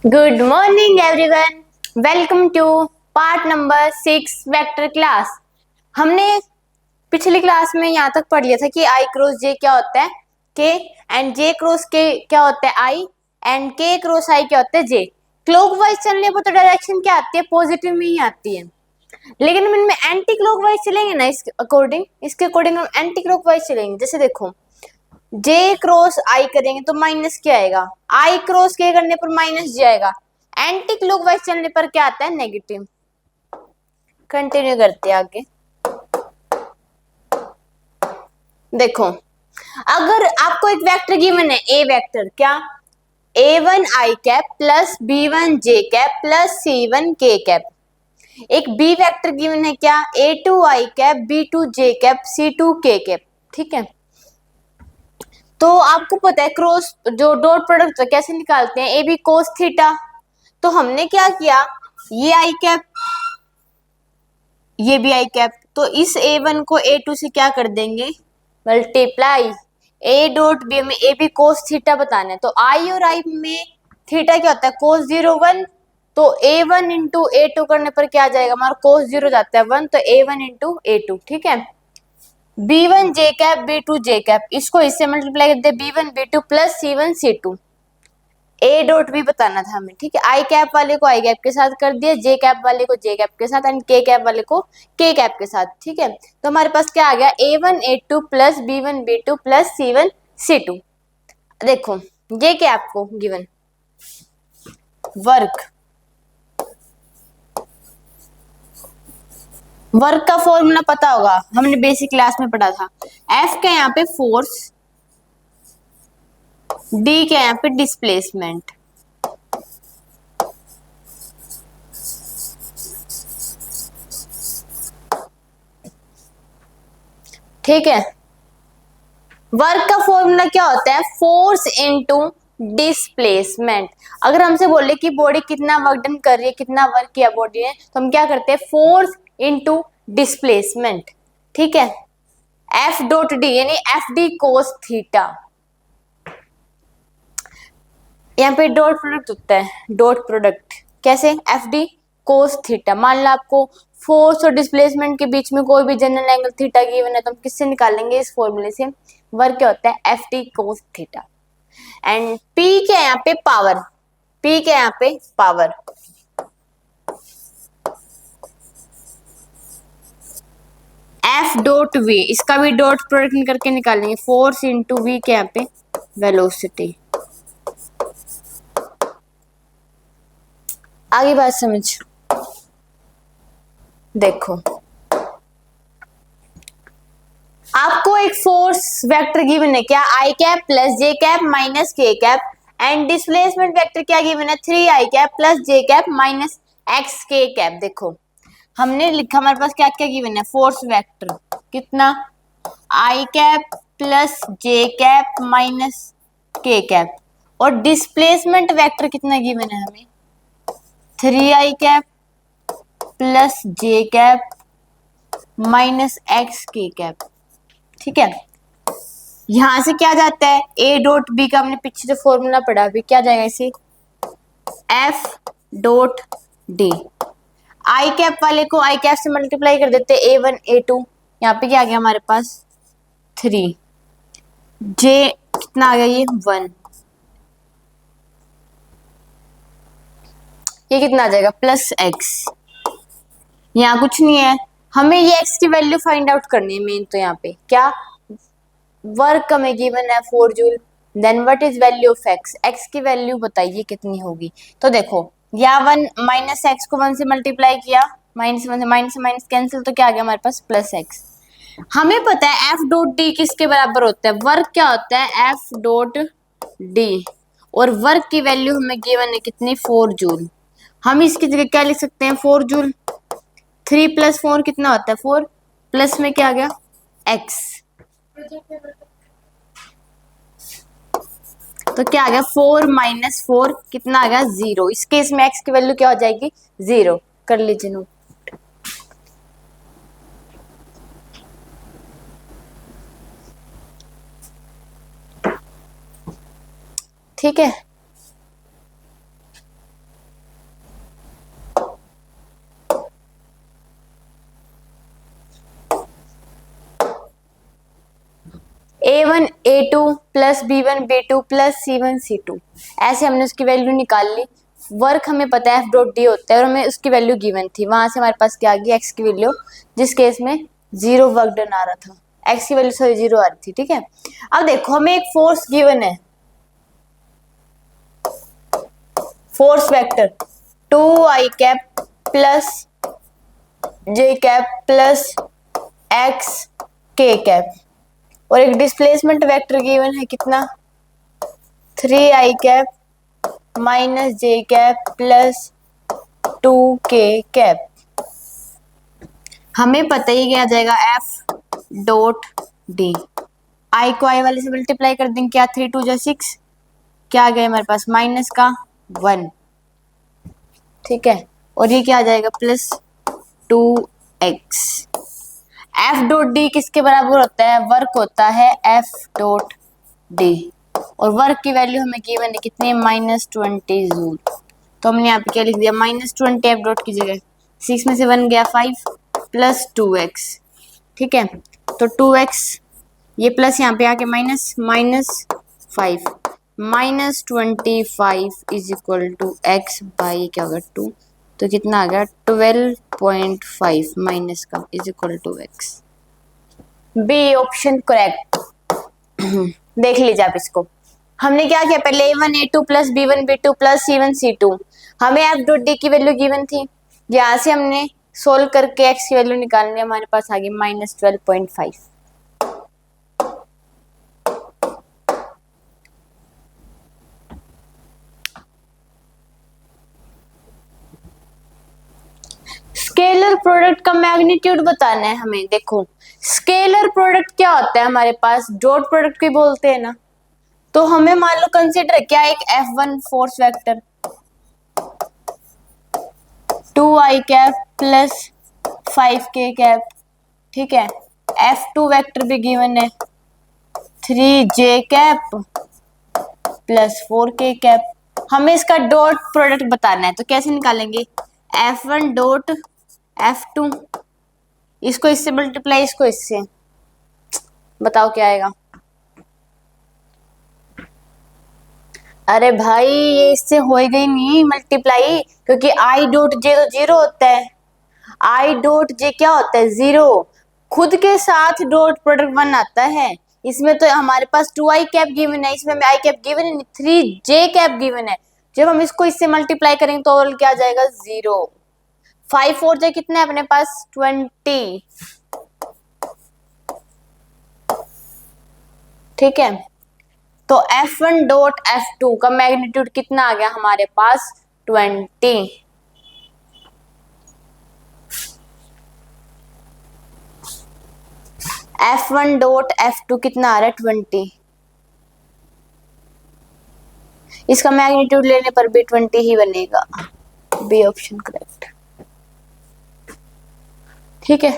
Good morning everyone, welcome to part number 6 vector class. हमने पिछली class में यहाँ तक पढ़ लिया था कि आई क्रॉस जे क्या होता है के, एंड जे क्रॉस के क्या होता है आई, एंड के क्रॉस आई क्या होता है जे। क्लॉकवाइज चलने पर तो डायरेक्शन क्या आती है, पॉजिटिव में ही आती है, लेकिन हम इनमें एंटी क्लॉकवाइज चलेंगे ना, इसके अकॉर्डिंग हम एंटी क्लॉकवाइज चलेंगे। जैसे देखो, जे क्रॉस आई करेंगे तो माइनस क्या आएगा, आई क्रॉस के करने पर माइनस जे आएगा, एंटी क्लॉकवाइज चलने पर क्या आता है, नेगेटिव। कंटिन्यू करते हैं आगे। देखो, अगर आपको एक वेक्टर गिवन है, ए वेक्टर क्या, a1 आई कैप प्लस b1 जे कैप प्लस c1 के कैप। एक बी वेक्टर गिवन है क्या, a2 आई कैप b2 जे कैप c2 के कैप। ठीक है, तो आपको पता है क्रॉस जो डॉट प्रोडक्ट कैसे निकालते हैं, ए बी कोस थीटा। तो हमने क्या किया, ये आई कैप ये भी आई कैप, तो इस a1 को a2 से क्या कर देंगे, मल्टीप्लाई। ए डॉट बी में ए बी कोस थीटा बताना है, तो आई और आई में थीटा क्या होता है, कोस 0 1। तो a1 इंटू a2 करने पर क्या आ जाएगा, हमारा कोस 0 जाता है 1, तो a1 इंटू a2। ठीक है, b1 जे कैप b2 जे कैप, इसको इससे मल्टीप्लाई करते हैं, b1 b2 plus c1 c2। ए डॉट भी बताना था हमें। ठीक है, आई कैप वाले को आई कैप के साथ कर दिया, जे कैप वाले को जे कैप के साथ, एंड के कैप वाले को के कैप के साथ। ठीक है, तो हमारे पास क्या आ गया, a1 a2 plus b1 b2 plus c1 c2। देखो, ये क्या आपको गिवन वर्क का फॉर्मूला पता होगा, हमने बेसिक क्लास में पढ़ा था। एफ का यहाँ पे फोर्स, डी के यहाँ पे डिस्प्लेसमेंट। ठीक है, वर्क का फॉर्मूला क्या होता है, फोर्स इनटू डिस्प्लेसमेंट। अगर हमसे बोले कि बॉडी कितना वर्क डन कर रही है, कितना वर्क किया बॉडी ने, तो हम क्या करते हैं, फोर्स इनटू डिस्प्लेसमेंट। ठीक है, एफ डॉट डी यानी एफ डी कोस थीटा। यहाँ पे डॉट प्रोडक्ट होता है, डॉट प्रोडक्ट कैसे, एफ डी कोस थीटा। मान लो आपको फोर्स और डिस्प्लेसमेंट के बीच में कोई भी जनरल एंगल थीटा गिवन है, तो हम किससे निकालेंगे, इस फॉर्मूले से। वर्क क्या होता है, F d cos theta. And P के यहाँ पे पावर, पी के यहाँ पे पावर, एफ डॉट वी, इसका भी डॉट प्रोडक्ट करके निकालेंगे, फोर्स इंटू वी के यहाँ पे वेलोसिटी। आगे बात समझ। देखो, आपको एक फोर्स वेक्टर गिवन है क्या, आई cap plus J cap minus के कैप, एंड डिस्प्लेसमेंट वेक्टर क्या गिवन है, 3 आई cap plus J cap minus x के कैप। देखो, हमने लिखा, हमारे पास क्या क्या गिवन है, फोर्स वेक्टर कितना, आई cap plus J cap minus के कैप, और डिस्प्लेसमेंट वेक्टर कितना गिवन है हमें, 3 आई cap plus J cap minus x के कैप। ठीक है, यहां से क्या जाता है, ए डॉट बी का हमने पीछे जो फॉर्मूला पढ़ा, अभी क्या जाएगा इसे, एफ डॉट डी। आई कैप वाले को आई कैप से मल्टीप्लाई कर देते हैं, a1 a2, यहाँ पे क्या आ गया हमारे पास 3, जे कितना आ गया, ये 1, ये कितना आ जाएगा प्लस एक्स। यहाँ कुछ नहीं है, हमें ये एक्स की वैल्यू फाइंड आउट करनी है मेन। तो यहाँ पे क्या, वर्क हमें गिवन है 4 joule, then what is value of X, X की वैल्यू बताइए कितनी होगी। तो देखो, या 1 माइनस एक्स को 1 से मल्टीप्लाई किया, माइनस 1 से माइनस कैंसिल, तो क्या आ गया हमारे पास प्लस एक्स। हमें पता है एफ डॉट डी किसके बराबर होता है, वर्क क्या होता है, एफ डॉट डी, और वर्क की वैल्यू हमें गिवन है कितनी, 4 जूल। हम इसकी जगह क्या लिख सकते हैं, 4 जूल, 3 प्लस 4 कितना होता है 4, प्लस में क्या आ गया एक्स, तो क्या आ गया 4 माइनस 4 कितना आ गया 0। इस केस में एक्स की वैल्यू क्या हो जाएगी 0, कर लीजिए नोट। ठीक है, A1 A2 plus B1 B2 plus C1 C2, ऐसे हमने उसकी वैल्यू निकाल ली। वर्क हमें पता है F डॉट डी होता है और हमें उसकी वैल्यू गिवन थी, वहां से हमारे पास क्या आ गई x की वैल्यू, जिस केस में 0 वर्क डन आ रहा था, x की वैल्यू सॉरी 0 आ रही थी। ठीक है, अब देखो हमें एक फोर्स गिवन है, force vector 2i cap plus j cap plus x k cap, और एक डिस्प्लेसमेंट वेक्टर गिवन है कितना, 3i cap minus j cap plus 2k cap. हमें पता ही क्या जाएगा f डॉट डी, i को i वाले से मल्टीप्लाई कर देंगे, क्या 3 2 जा 6, क्या आ गया हमारे पास माइनस का 1। ठीक है, और ये क्या आ जाएगा plus 2x। f dot D किसके बराबर होता है, वर्क होता है f डॉट डी, और वर्क की वैल्यू हमें गिवन है कितनी, -20 जूल। तो हमने यहाँ पे क्या लिख दिया, -20 एफ डॉट की जगह, 6 में से 1 गया 5 प्लस 2x। ठीक है, तो 2x ये प्लस यहाँ पे आके minus -5 -25 is equal to x by क्या होगा 2, तो कितना आ गया 12.5 माइनस का is equal to x। B option correct. देख लीजिए आप इसको, हमने क्या किया पहले A1 A2 plus B1 B2 plus C1 C2, हमें f डॉट डी की वैल्यू गिवन थी, यहाँ से हमने सोल्व करके x की वैल्यू निकालनी, हमारे पास आ गई -12.5। स्केलर प्रोडक्ट का मैग्नीट्यूड बताना है हमें। देखो स्केलर प्रोडक्ट क्या होता है हमारे पास, डॉट प्रोडक्ट को बोलते हैं ना, तो हमें मान लो कंसीडर क्या एक F1 force vector 2i cap plus 5k cap, ठीक है, F2 वेक्टर भी गिवन है 3j cap plus 4k cap. हमें इसका डॉट प्रोडक्ट बताना है, तो कैसे निकालेंगे, F1 डॉट F2, इसको इससे मल्टीप्लाई, इसको इससे, बताओ क्या आएगा। अरे भाई ये इससे होएगा ही नहीं मल्टीप्लाई, क्योंकि आई डॉट जे तो 0 होता है, आई डॉट जे क्या होता है 0, खुद के साथ डॉट प्रोडक्ट 1 आता है। इसमें तो हमारे पास 2i कैप गिवन है, इसमें i कैप गिवन है, 3j कैप गिवन है। जब हम इसको इससे मल्टीप्लाई करेंगे तो ओवरऑल क्या आ जाएगा 0। 5 4 j कितना है अपने पास 20। ठीक है, तो F1 डॉट F2 का मैग्नीट्यूड कितना आ गया हमारे पास 20। F1 डॉट F2 कितना आ रहा है 20, इसका मैग्नीट्यूड लेने पर भी 20 ही बनेगा, बी ऑप्शन करेक्ट। ठीक है,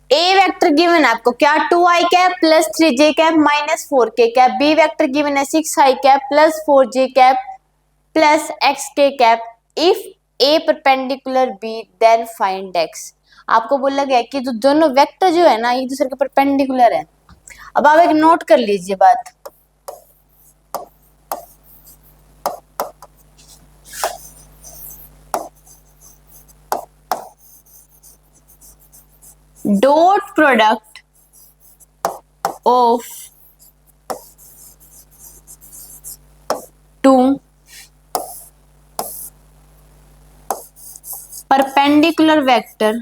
ए वेक्टर गिवन है आपको क्या 2i cap plus 3j cap minus 4k cap, B vector given है 6i cap plus 4j cap plus xk cap, if A perpendicular B then find x। आपको बोला गया कि जो दोनों वेक्टर जो है ना एक दूसरे के परपेंडिकुलर है। अब आप एक नोट कर लीजिए बात, dot product of two perpendicular vector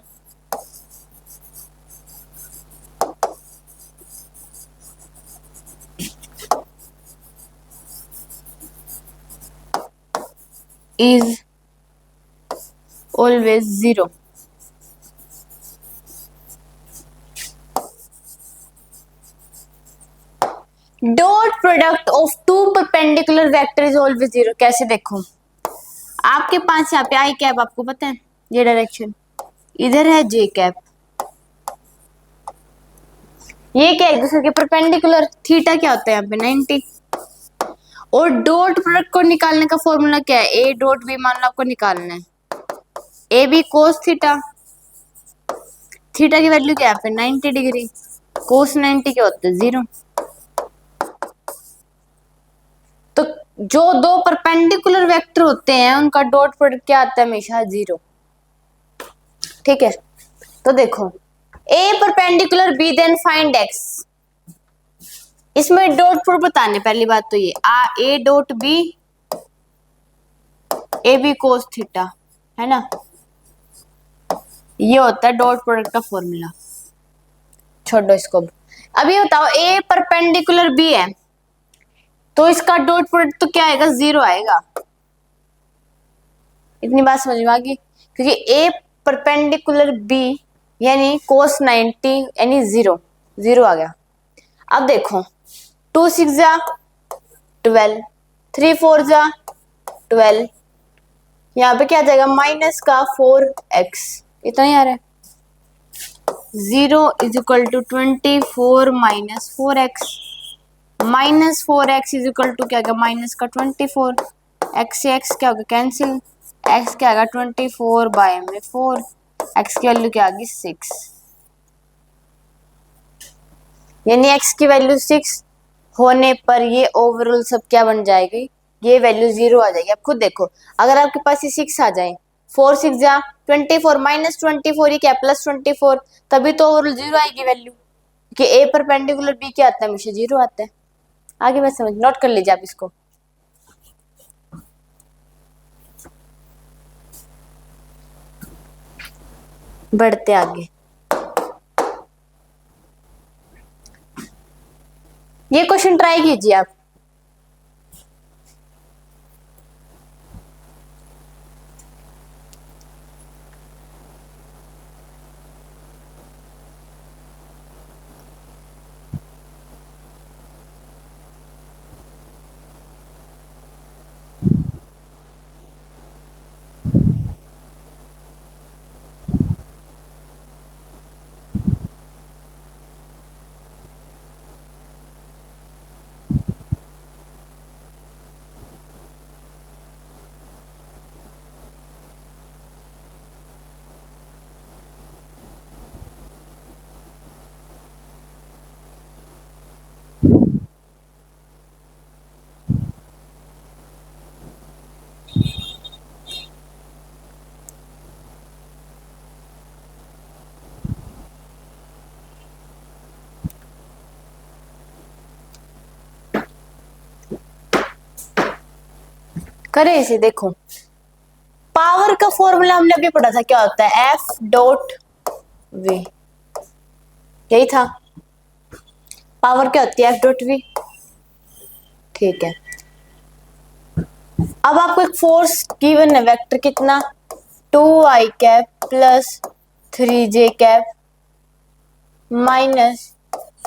is always 0। Dot product of two perpendicular vector is always 0। कैसे, देखो आपके पास यहाँ पे आई कैप, आपको पता है ये डायरेक्शन, इधर है जे कैप, ये क्या एक दूसरे के परपेंडिकुलर, थीटा क्या होता है यहाँ पे 90। और डॉट प्रोडक्ट को निकालने का फॉर्मूला क्या है, ए डॉट बी मान लो आपको निकालना है, A B cos theta, theta की वैल्यू क्या है फिर 90 डिग्री, कोस 90 क्या होता है 0। तो जो दो परपेंडिकुलर वेक्टर होते हैं उनका डॉट प्रोडक्ट क्या आता है हमेशा 0। ठीक है, तो देखो A perpendicular B then find X, इसमें डॉट प्रोडक्ट बताने पहली बात तो ये A dot B A B cos theta है ना, ये होता है डॉट प्रोडक्ट का फॉर्मूला। छोड़ो इसको। अब ये बताओ ए परपेंडिकुलर बी है तो इसका डॉट प्रोडक्ट तो क्या आएगा 0 आएगा। इतनी बात समझ में आ गई, क्योंकि ए परपेंडिकुलर बी यानी कोस 90 यानी 0 0 आ गया। अब देखो 2 6 जा 12, 3 4 जा 12, यहाँ पे क्या आ जाएगा माइनस का 4x, इतना ही आ रहा है। 0 is equal to 24 minus 4x, minus 4x is equal to क्या आ गया माइनस का 24, x से x क्या होगा कैंसिल, x क्या आएगा 24 बाय में 4, x की वैल्यू क्या आ गई 6, यानी x की वैल्यू 6 होने पर ये ओवरऑल सब क्या बन जाएगी, ये वैल्यू 0 आ जाएगी। आप खुद देखो अगर आपके पास ये 6 आ जाए, 4 6 जा 24 माइनस 24 ये क्या प्लस 24, तभी तो ओवरऑल 0 आएगी वैल्यू, कि ए परपेंडिकुलर बी क्या आता है हमेशा 0 आता है। आगे बात समझ, नोट कर लीजिए आप इसको। बढ़ते आगे, ये क्वेश्चन ट्राई कीजिए आप। करें इसे, देखो पावर का फॉर्मूला हमने अभी पढ़ा था, क्या होता है एफ डॉट वी, यही था। पावर क्या होती है एफ डॉट वी। ठीक है, अब आपको एक फोर्स गिवन है वेक्टर कितना 2i cap plus 3j cap minus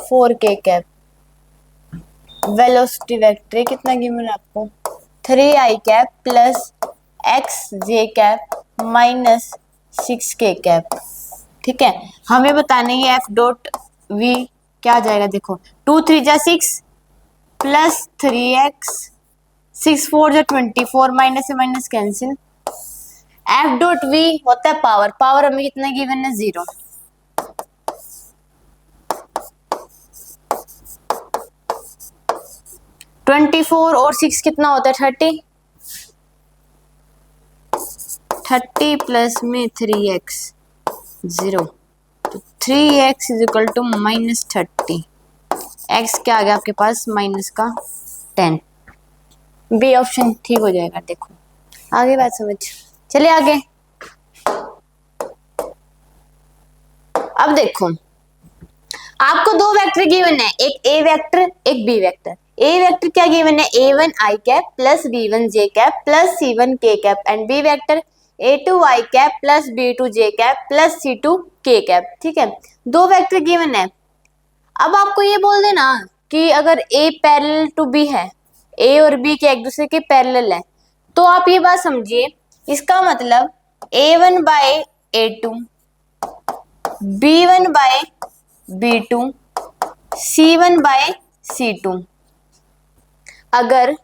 4k cap, velocity vector कितना गिवन है आपको 3i cap plus xj cap minus 6k cap. ठीक है, हमें बताने ये एफ डॉट वी क्या आ जाएगा, देखो 2 3 जा 6 प्लस 3x 6 4 जा 24 माइनस से minus cancel, F dot V होता है पावर, पावर हमें कितना गिवन है 0। ट्वेंटी 4 और 6 कितना होता है 30, 30 प्लस में 3x 0, तो 3x is equal to minus 30, x क्या आ गया आपके पास माइनस का 10, बी ऑप्शन ठीक हो जाएगा। देखो आगे बात समझ, चलिए आगे। अब देखो आपको दो वेक्टर गिवन है, एक ए वेक्टर एक बी वेक्टर। ए वेक्टर क्या गिवन है a1 i cap plus b1 j cap plus c1 k cap and B vector a2 i cap plus b2 j cap plus c2 k cap. ठीक है, दो vector given है। अब आपको ये बोल देना कि अगर a पैरेलल टू b है, a और b के एक दूसरे के पैरेलल है, तो आप ये बात समझिए, इसका मतलब a1 by a2 b1 by b2 c1 by c2, अगर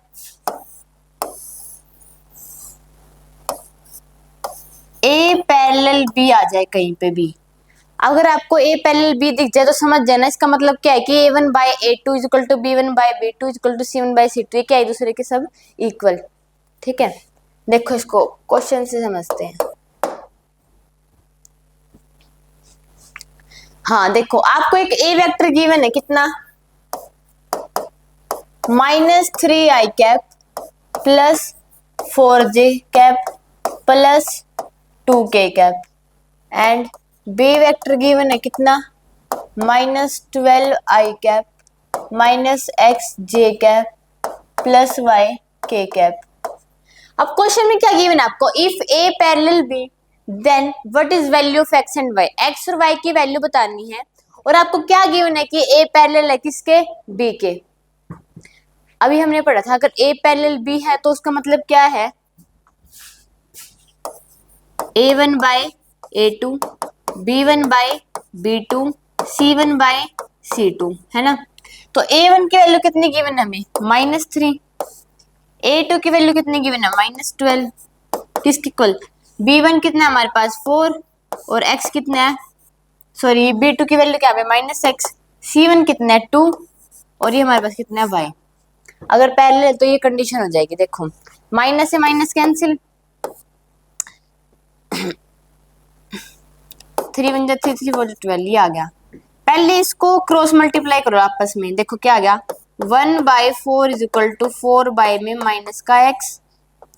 a पैरेलल b आ जाए कहीं पे भी, अगर आपको ए पैरेलल बी दिख जाए तो समझ जाना इसका मतलब क्या है कि A1 by A2 is equal to B1 by B2 is equal to C1 by C2, क्या एक दूसरे के सब इक्वल। ठीक है, देखो इसको क्वेश्चन से समझते हैं। हाँ देखो, आपको एक ए वेक्टर गिवन है कितना, -3i plus 4j plus 2k and B vector given है कितना, -12i minus xj plus yk। अब क्वेश्चन में क्या गिवन है आपको, if A parallel B then what is value of x and y, x और y की वैल्यू बतानी है। और आपको क्या गिवन है कि ए पैरेलल है किसके, b के। अभी हमने पढ़ा था अगर ए पैरेलल b है तो उसका मतलब क्या है, a1 by a2 b1 by b2 c1 by c2, है ना। तो a1 की वैल्यू कितनी गिवन है हमें, -3, a2 की वैल्यू कितनी गिवन है, -12, किसकी इक्वल, b1 कितना है हमारे पास 4 और x कितना है, सॉरी b2 की वैल्यू क्या है -x, c1 कितना है 2 और ये हमारे पास कितना है y। अगर पैरेलल है तो ये कंडीशन हो जाएगी, देखो माइनस से माइनस कैंसिल, 3 × 3 3 4 12 ये आ गया। पहले इसको क्रॉस मल्टीप्लाई करो आपस में, देखो क्या आ गया, 1/4 इज इक्वल टू 4 बाय में माइनस का x,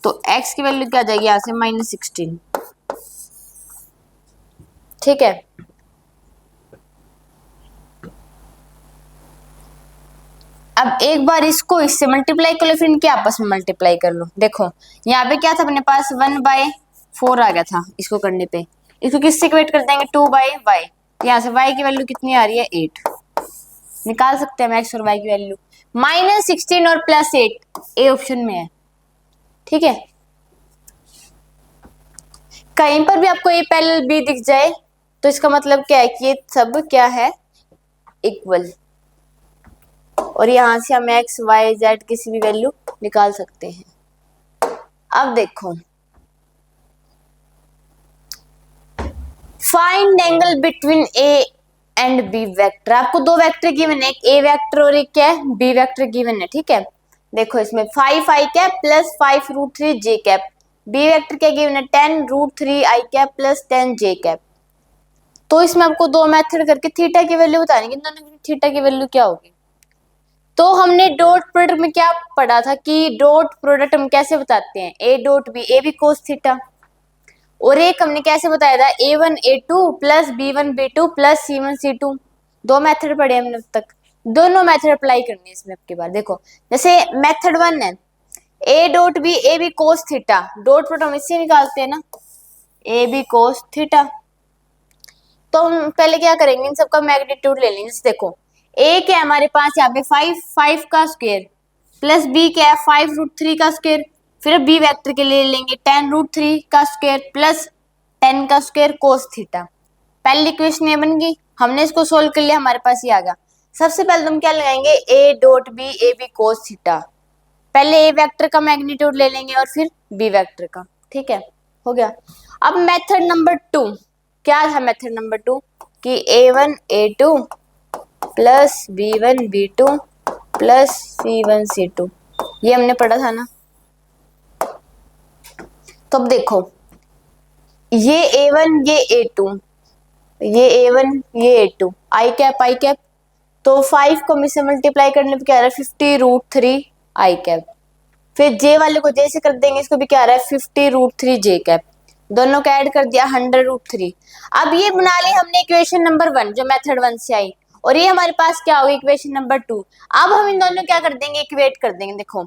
तो x की वैल्यू क्या आ जाएगी यहाँ से -16। ठीक है, अब एक बार इसको इससे मल्टीप्लाई कर लो फिर इनके आपस में मल्टीप्लाई कर लो। देखो यहाँ पे क्या था अपने पास 1/4 आ गया था, इसको करने पे इसको किससे इक्वेट कर देंगे 2/y, यहाँ से y की वैल्यू कितनी आ रही है 8, निकाल सकते हैं x और y की वैल्यू, -16 और +8 ए ऑप्शन में है। ठीक है, कहीं पर भी आपको ए पैरेलल बी दिख जाए तो इसका मतलब क्या है कि ये सब क्या है, इक्वल। और यहां से हम x y z किसी भी वैल्यू निकाल सकते हैं। अब देखो, find angle between a and b vector. आपको दो वेक्टर गिवन है, एक a वेक्टर और एक क्या है b वेक्टर गिवन है। ठीक है, देखो इसमें 5i plus 5√3j, b vector क्या गिवन है 10√3i प्लस 10j। तो इसमें आपको दो मेथड करके थीटा की वैल्यू बतानी है, दोनों की थीटा की वैल्यू क्या होगी। तो हमने डॉट प्रोडक्ट में क्या पढ़ा था कि डॉट प्रोडक्ट हम कैसे बताते हैं, a डॉट b, a भी कोस थीटा, और एक हमने कैसे बताया था a1 a2 plus b1 b2 plus c1 c2। दो मेथड पढ़े हमने अब तक, दोनों मेथड अप्लाई करनी है इसमें। आपके बाद देखो जैसे मेथड 1 है a डॉट b, a भी कोस थीटा, डॉट प्रोडक्ट हम इससे निकालते हैं ना, a भी कोस थीटा। तो हम पहले क्या करेंगे, इन सबका मैग्नीट्यूड ले लेंगे। देखो a क्या है हमारे पास यहाँ पे 5 का स्क्वायर प्लस b क्या है 5√3 का स्क्वायर, फिर b वेक्टर के लिए लेंगे 10√3 का स्क्वायर प्लस 10 का स्क्वायर कोस थीटा। पहली इक्वेशन ये बन गई, हमने इसको सोल्व कर लिया, हमारे पास ये आ गया। सबसे पहले हम क्या लगाएंगे a dot b, a b cos theta, पहले a वेक्टर का मैग्नीट्यूड ले लेंगे और फिर b वेक्टर का। ठीक है, हो गया। अब मेथड नंबर 2 क्या था, मेथड नंबर 2 कि a1 a2 plus b1 b2 plus c1 c2, ये हमने पढ़ा था ना। तो अब देखो ये a1 ये a2, ये a1 ये a2, i कैप, तो 5 को में से मल्टीप्लाई करने पे क्या आ रहा है 50√3 i। फिर j वाले को j से कर देंगे, इसको भी क्या आ रहा है 50√3j, दोनों का ऐड कर दिया 100√3। अब ये बना ली हमने इक्वेशन नंबर 1 जो मेथड 1 से आई, और ये हमारे पास क्या होगी इक्वेशन नंबर 2। अब हम इन दोनों क्या कर देंगे, इक्वेट कर देंगे। देखो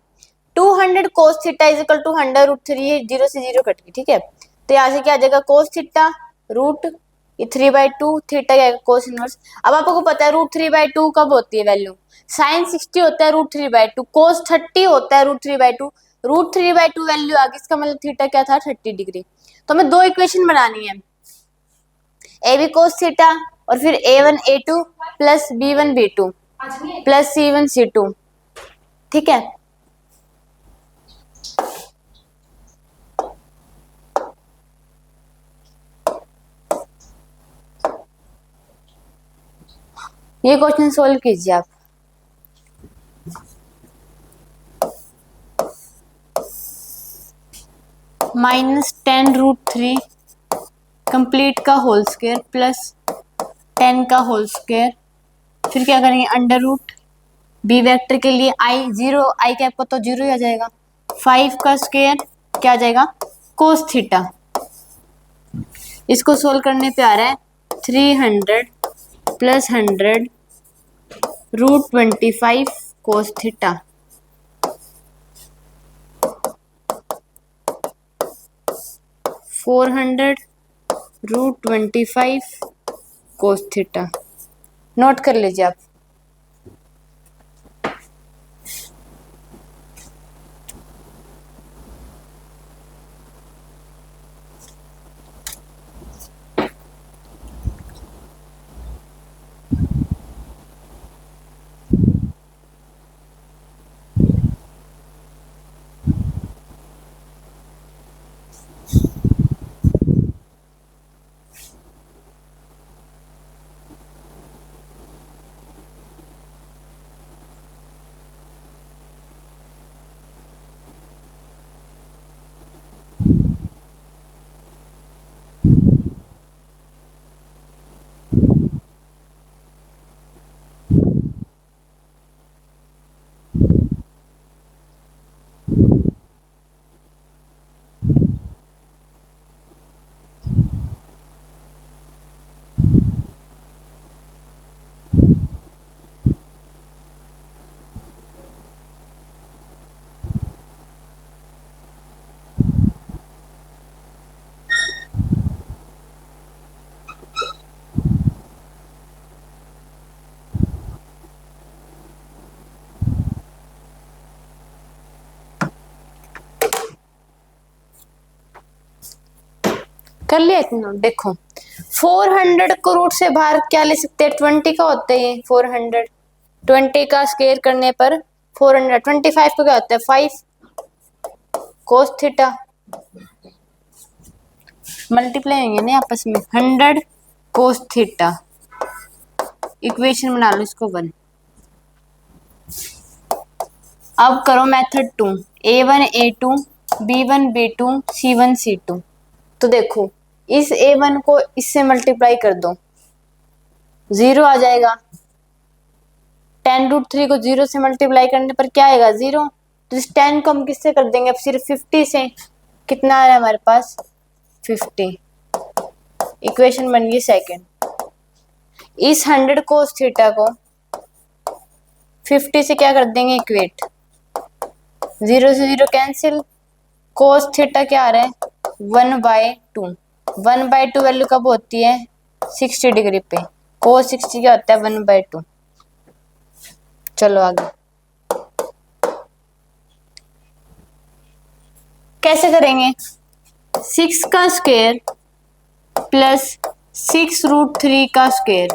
200 cos theta is equal to 100√3, ये 0 से 0 कट गई। ठीक है, तो यहाँ से क्या आ जाएगा cos थीटा रूट ये 3/2 थीटा क्या cos इनवर्स। अब आपको पता है √3/2 कब होती है वैल्यू, sin 60 होता है √3/2, cos 30 होता है √3/2, √3/2 वैल्यू आ गई, इसका मतलब थीटा क्या था 30 डिग्री। तो हमें दो इक्वेशन बनानी है, ए बी कोस थीटा और फिर a1 a2 plus b1 b2 plus c1 c2। ठीक है, ये क्वेश्चन सोल्व कीजिए आप। -10√3 कंप्लीट का होल स्क्वायर प्लस 10 का होल स्क्वायर, फिर क्या करेंगे अंडर रूट, बी वेक्टर के लिए आई जीरो, आई कैप को तो जीरो ही आ जाएगा, 5 का स्क्वायर क्या आ जाएगा कोस थीटा। इसको सोल्व करने पे आ रहा है 300 plus 100√25 cos theta. 400√25 cos theta. Note कर लीजिए आप। कर लिया इतना। देखो 400 को रूट से बाहर क्या ले सकते हैं, 20 का होता है ये 400, 20 का स्क्वायर करने पर 400, 25 को क्या होता है 5 कोस थीटा, मल्टीप्लाई होंगे ना आपस में, 100 कोस थीटा। इक्वेशन बना लो इसको 1। अब करो method 2, a1 a2 b1 b2 c1 c2। तो देखो इस a1 को इससे मल्टीप्लाई कर दो, 0 आ जाएगा। 10√3 को 0 से मल्टीप्लाई करने पर क्या आएगा 0। तो इस 10 को हम किससे कर देंगे अब सिर्फ 50 से, कितना आ रहा है हमारे पास 50। इक्वेशन बन गई सेकेंड। इस 100 कोस थीटा को 50 से क्या कर देंगे इक्वेट, 0 से 0 कैंसिल, कोस थीटा क्या आ रहा है 1/2। 1/2 वैल्यू कब होती है 60 डिग्री पे, कोस 60 क्या होता है 1/2। चलो आगे कैसे करेंगे, 6 का स्क्वायर प्लस 6√3 का स्क्वायर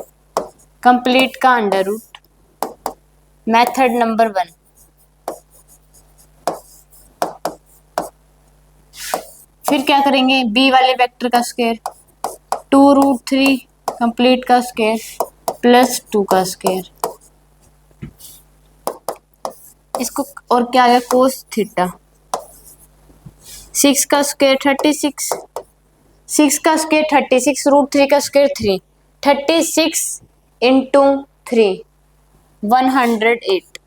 कंप्लीट का अंडर रूट, मेथड नंबर 1। फिर क्या करेंगे बी वाले वेक्टर का स्क्वायर, 2√3 कंप्लीट का स्क्वायर प्लस 2 का स्क्वायर, इसको और क्या आ गया कोस थीटा। 6 का स्क्वायर 36, 6 का स्क्वायर 36, √3 का स्क्वायर 3, 36 इंटू 3 108।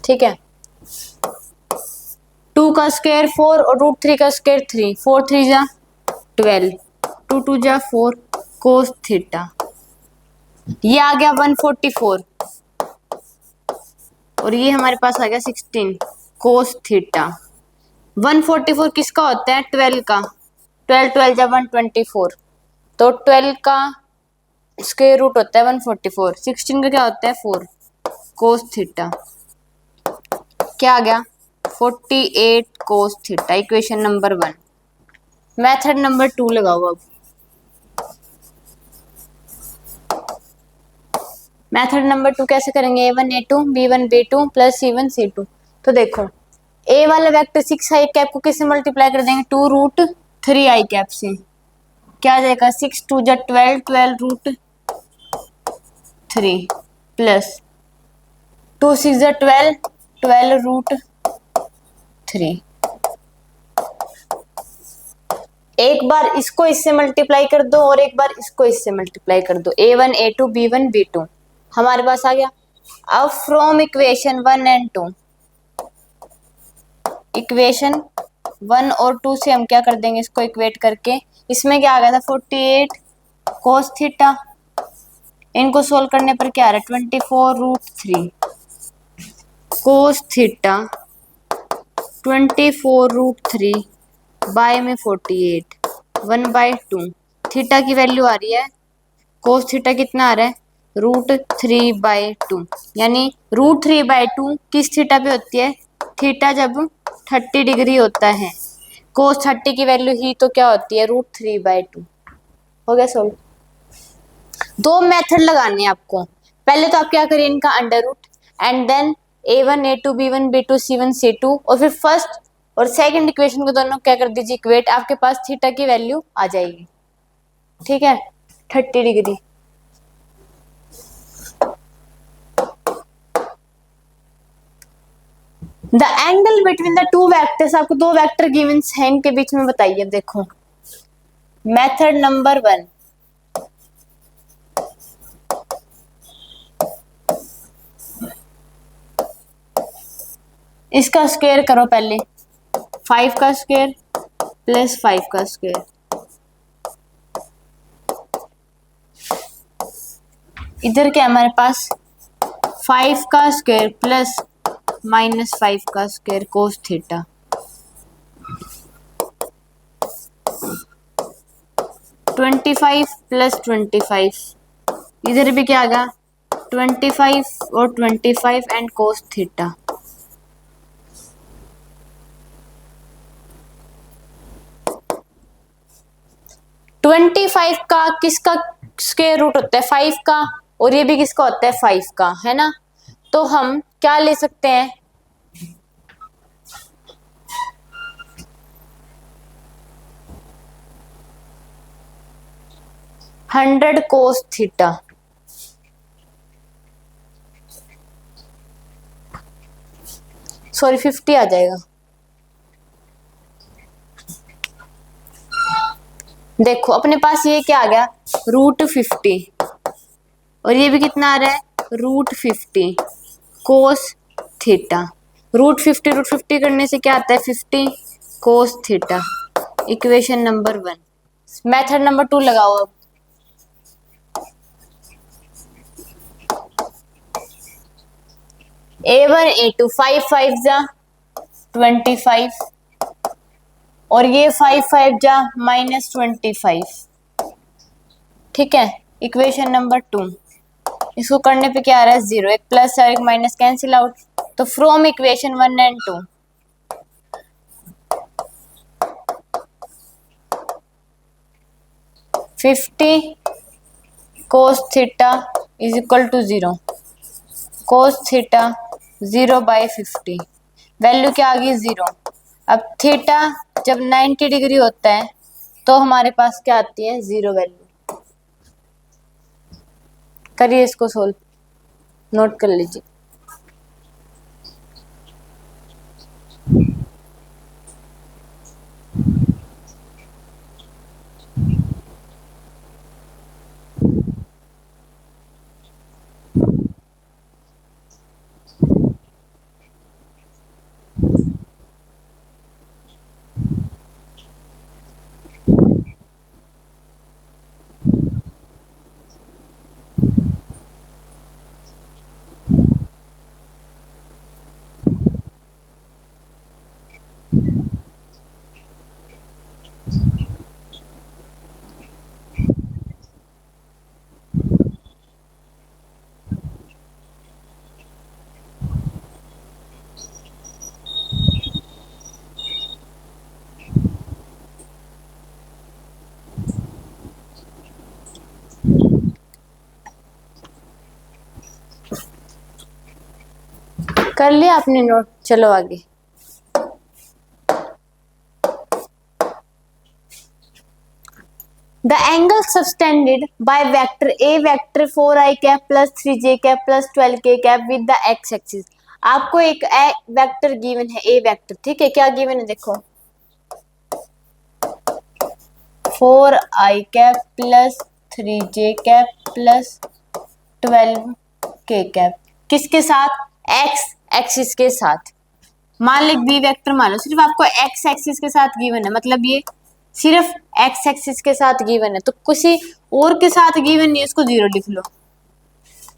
ठीक है, 2 का स्क्वायर 4 और √3 का स्क्वायर 3, 4 3 जा 12, 2 2 जा 4 कोस थीटा। ये आ गया 144 और ये हमारे पास आ गया 16 कोस थीटा। 144 किसका होता है 12 का, 12 12 जा 124, तो 12 का स्क्वायर रूट होता है 144, 16 का क्या होता है 4 कोस थीटा। क्या आ गया 48 cos theta. Equation number 1। Method number 2 लगाओ। अब मेथड नंबर 2 कैसे करेंगे, a1 a2 b1 b2 plus c1 c2। तो देखो a वाला वेक्टर 6 आई कैप को किससे मल्टीप्लाई कर देंगे 2√3 आई कैप से, क्या आ जाएगा 6 2 जा 12, 12 रूट 3 प्लस 2 6 12, 12 रूट 3। एक बार इसको इससे मल्टीप्लाई कर दो और एक बार इसको इससे मल्टीप्लाई कर दो। a1 a2 b1 b2 हमारे पास आ गया। अब फ्रॉम इक्वेशन 1 एंड 2, इक्वेशन 1 और 2 से हम क्या कर देंगे, इसको इक्वेट करके इसमें क्या आ गया था 48 cos थीटा। इनको सोल्व करने पर क्या आ रहा है 24 root 3 cos theta 24 root 3 by में 48 1/2। थीटा की वैल्यू आ रही है, कोस थीटा कितना आ रहा है रूट 3/2, यानी रूट 3/2 किस थीटा पे होती है, थीटा जब 30 डिग्री होता है। कोस 30 की वैल्यू ही तो क्या होती है रूट 3/2। हो गया सोल्व। दो मेथड लगाने हैं आपको। पहले तो आप क्या करिए, इनका under root and then a1 a2 b1 b2 c1 c2 और फिर फर्स्ट और सेकंड इक्वेशन को दोनों क्या कर दीजिए इक्वेट, आपके पास थीटा की वैल्यू आ जाएगी। ठीक है 30 degree. The angle between the two vectors, आपको दो वेक्टर गिवन्स हैं, इनके बीच में बताइए। देखो मेथड नंबर 1, इसका स्क्वायर करो पहले, 5 का स्क्वायर प्लस 5 का स्क्वायर, इधर क्या हमारे पास 5 का स्क्वायर प्लस -5 का स्क्वायर कोस थीटा। (25 + 25) इधर भी क्या आ गया 25 और 25 एंड कोस थीटा। ट्वेंटी 25 का किसका स्क्वायर रूट होता है 5 का, और ये भी किसका होता है 5 का, है ना। तो हम क्या ले सकते हैं 100 कोस थीटा। सॉरी 50 आ जाएगा। देखो अपने पास ये क्या आ गया रूट 50 और ये भी कितना आ रहा है रूट 50 कोस थीटा। रूट 50 करने से क्या आता है 50 cos theta. Equation number 1। Method number 2 लगाओ अब। a1 a2 5 5 जा 25 और ये 5 5 जा -25। ठीक है इक्वेशन नंबर 2। इसको करने पे क्या आ रहा है 0, एक प्लस और एक माइनस कैंसिल आउट। तो from equation 1 and 2 50 cos theta is equal to 0, cos theta 0/50, value क्या आ गई 0। अब थीटा जब 90 डिग्री होता है तो हमारे पास क्या आती है 0 वैल्यू। करिए इसको सोल्व, नोट कर लीजिए। कर लिया आपने नोट, चलो आगे। The angle subtended by vector A vector 4i cap plus 3j cap plus 12k cap with the x axis. आपको एक वेक्टर गिवन है, ए वेक्टर, ठीक है। क्या गिवन है देखो, 4i cap plus 3j cap plus 12k cap, किसके साथ? एक्स एक्सिस के साथ। मान लो बी वेक्टर मान लो, सिर्फ आपको एक्स एक्सिस के साथ गिवन है, मतलब ये सिर्फ एक्स एक्सिस के साथ गिवन है, तो किसी और के साथ गिवन नहीं, उसको जीरो लिख लो,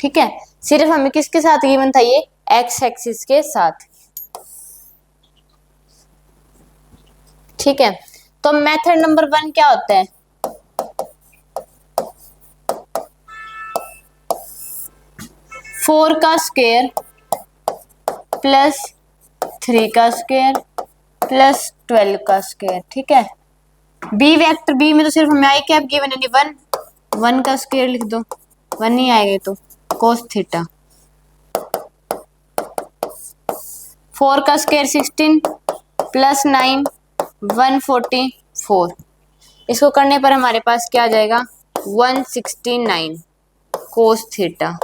ठीक है। सिर्फ हमें किसके साथ गिवन था? ये एक्स एक्सिस के साथ, ठीक है। तो मेथड नंबर 1 क्या होता है? फोर का स्क्वायर प्लस 3 का स्क्वायर प्लस 12 का स्क्वायर, ठीक है। बी वेक्टर बी में तो सिर्फ हमें आई कैप गिवन है, 1 का स्क्वायर लिख दो, 1 नहीं आएगा तो कोस थीटा। 4 का स्क्वायर 16 प्लस 9 144। इसको करने पर हमारे पास क्या आ जाएगा? 169 कोस थीटा।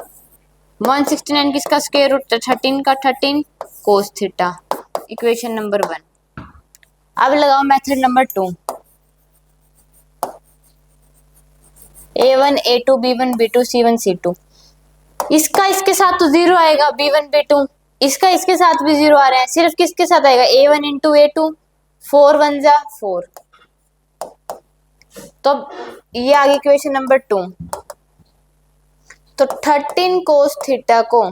169 किसका स्क्वायर रूट? 13 का 13 कोस थीटा। Equation number 1। अब लगाओ method number 2। a1 a2 b1 b2 c1 c2। इसका इसके साथ तो जीरो आएगा, b1 b2। इसका इसके साथ भी जीरो आ रहा है, सिर्फ किसके साथ आएगा? a1 इंटू a2, 4 1 जा 4। तो ये आ गई इक्वेशन नंबर 2। तो 13 कोस थीटा को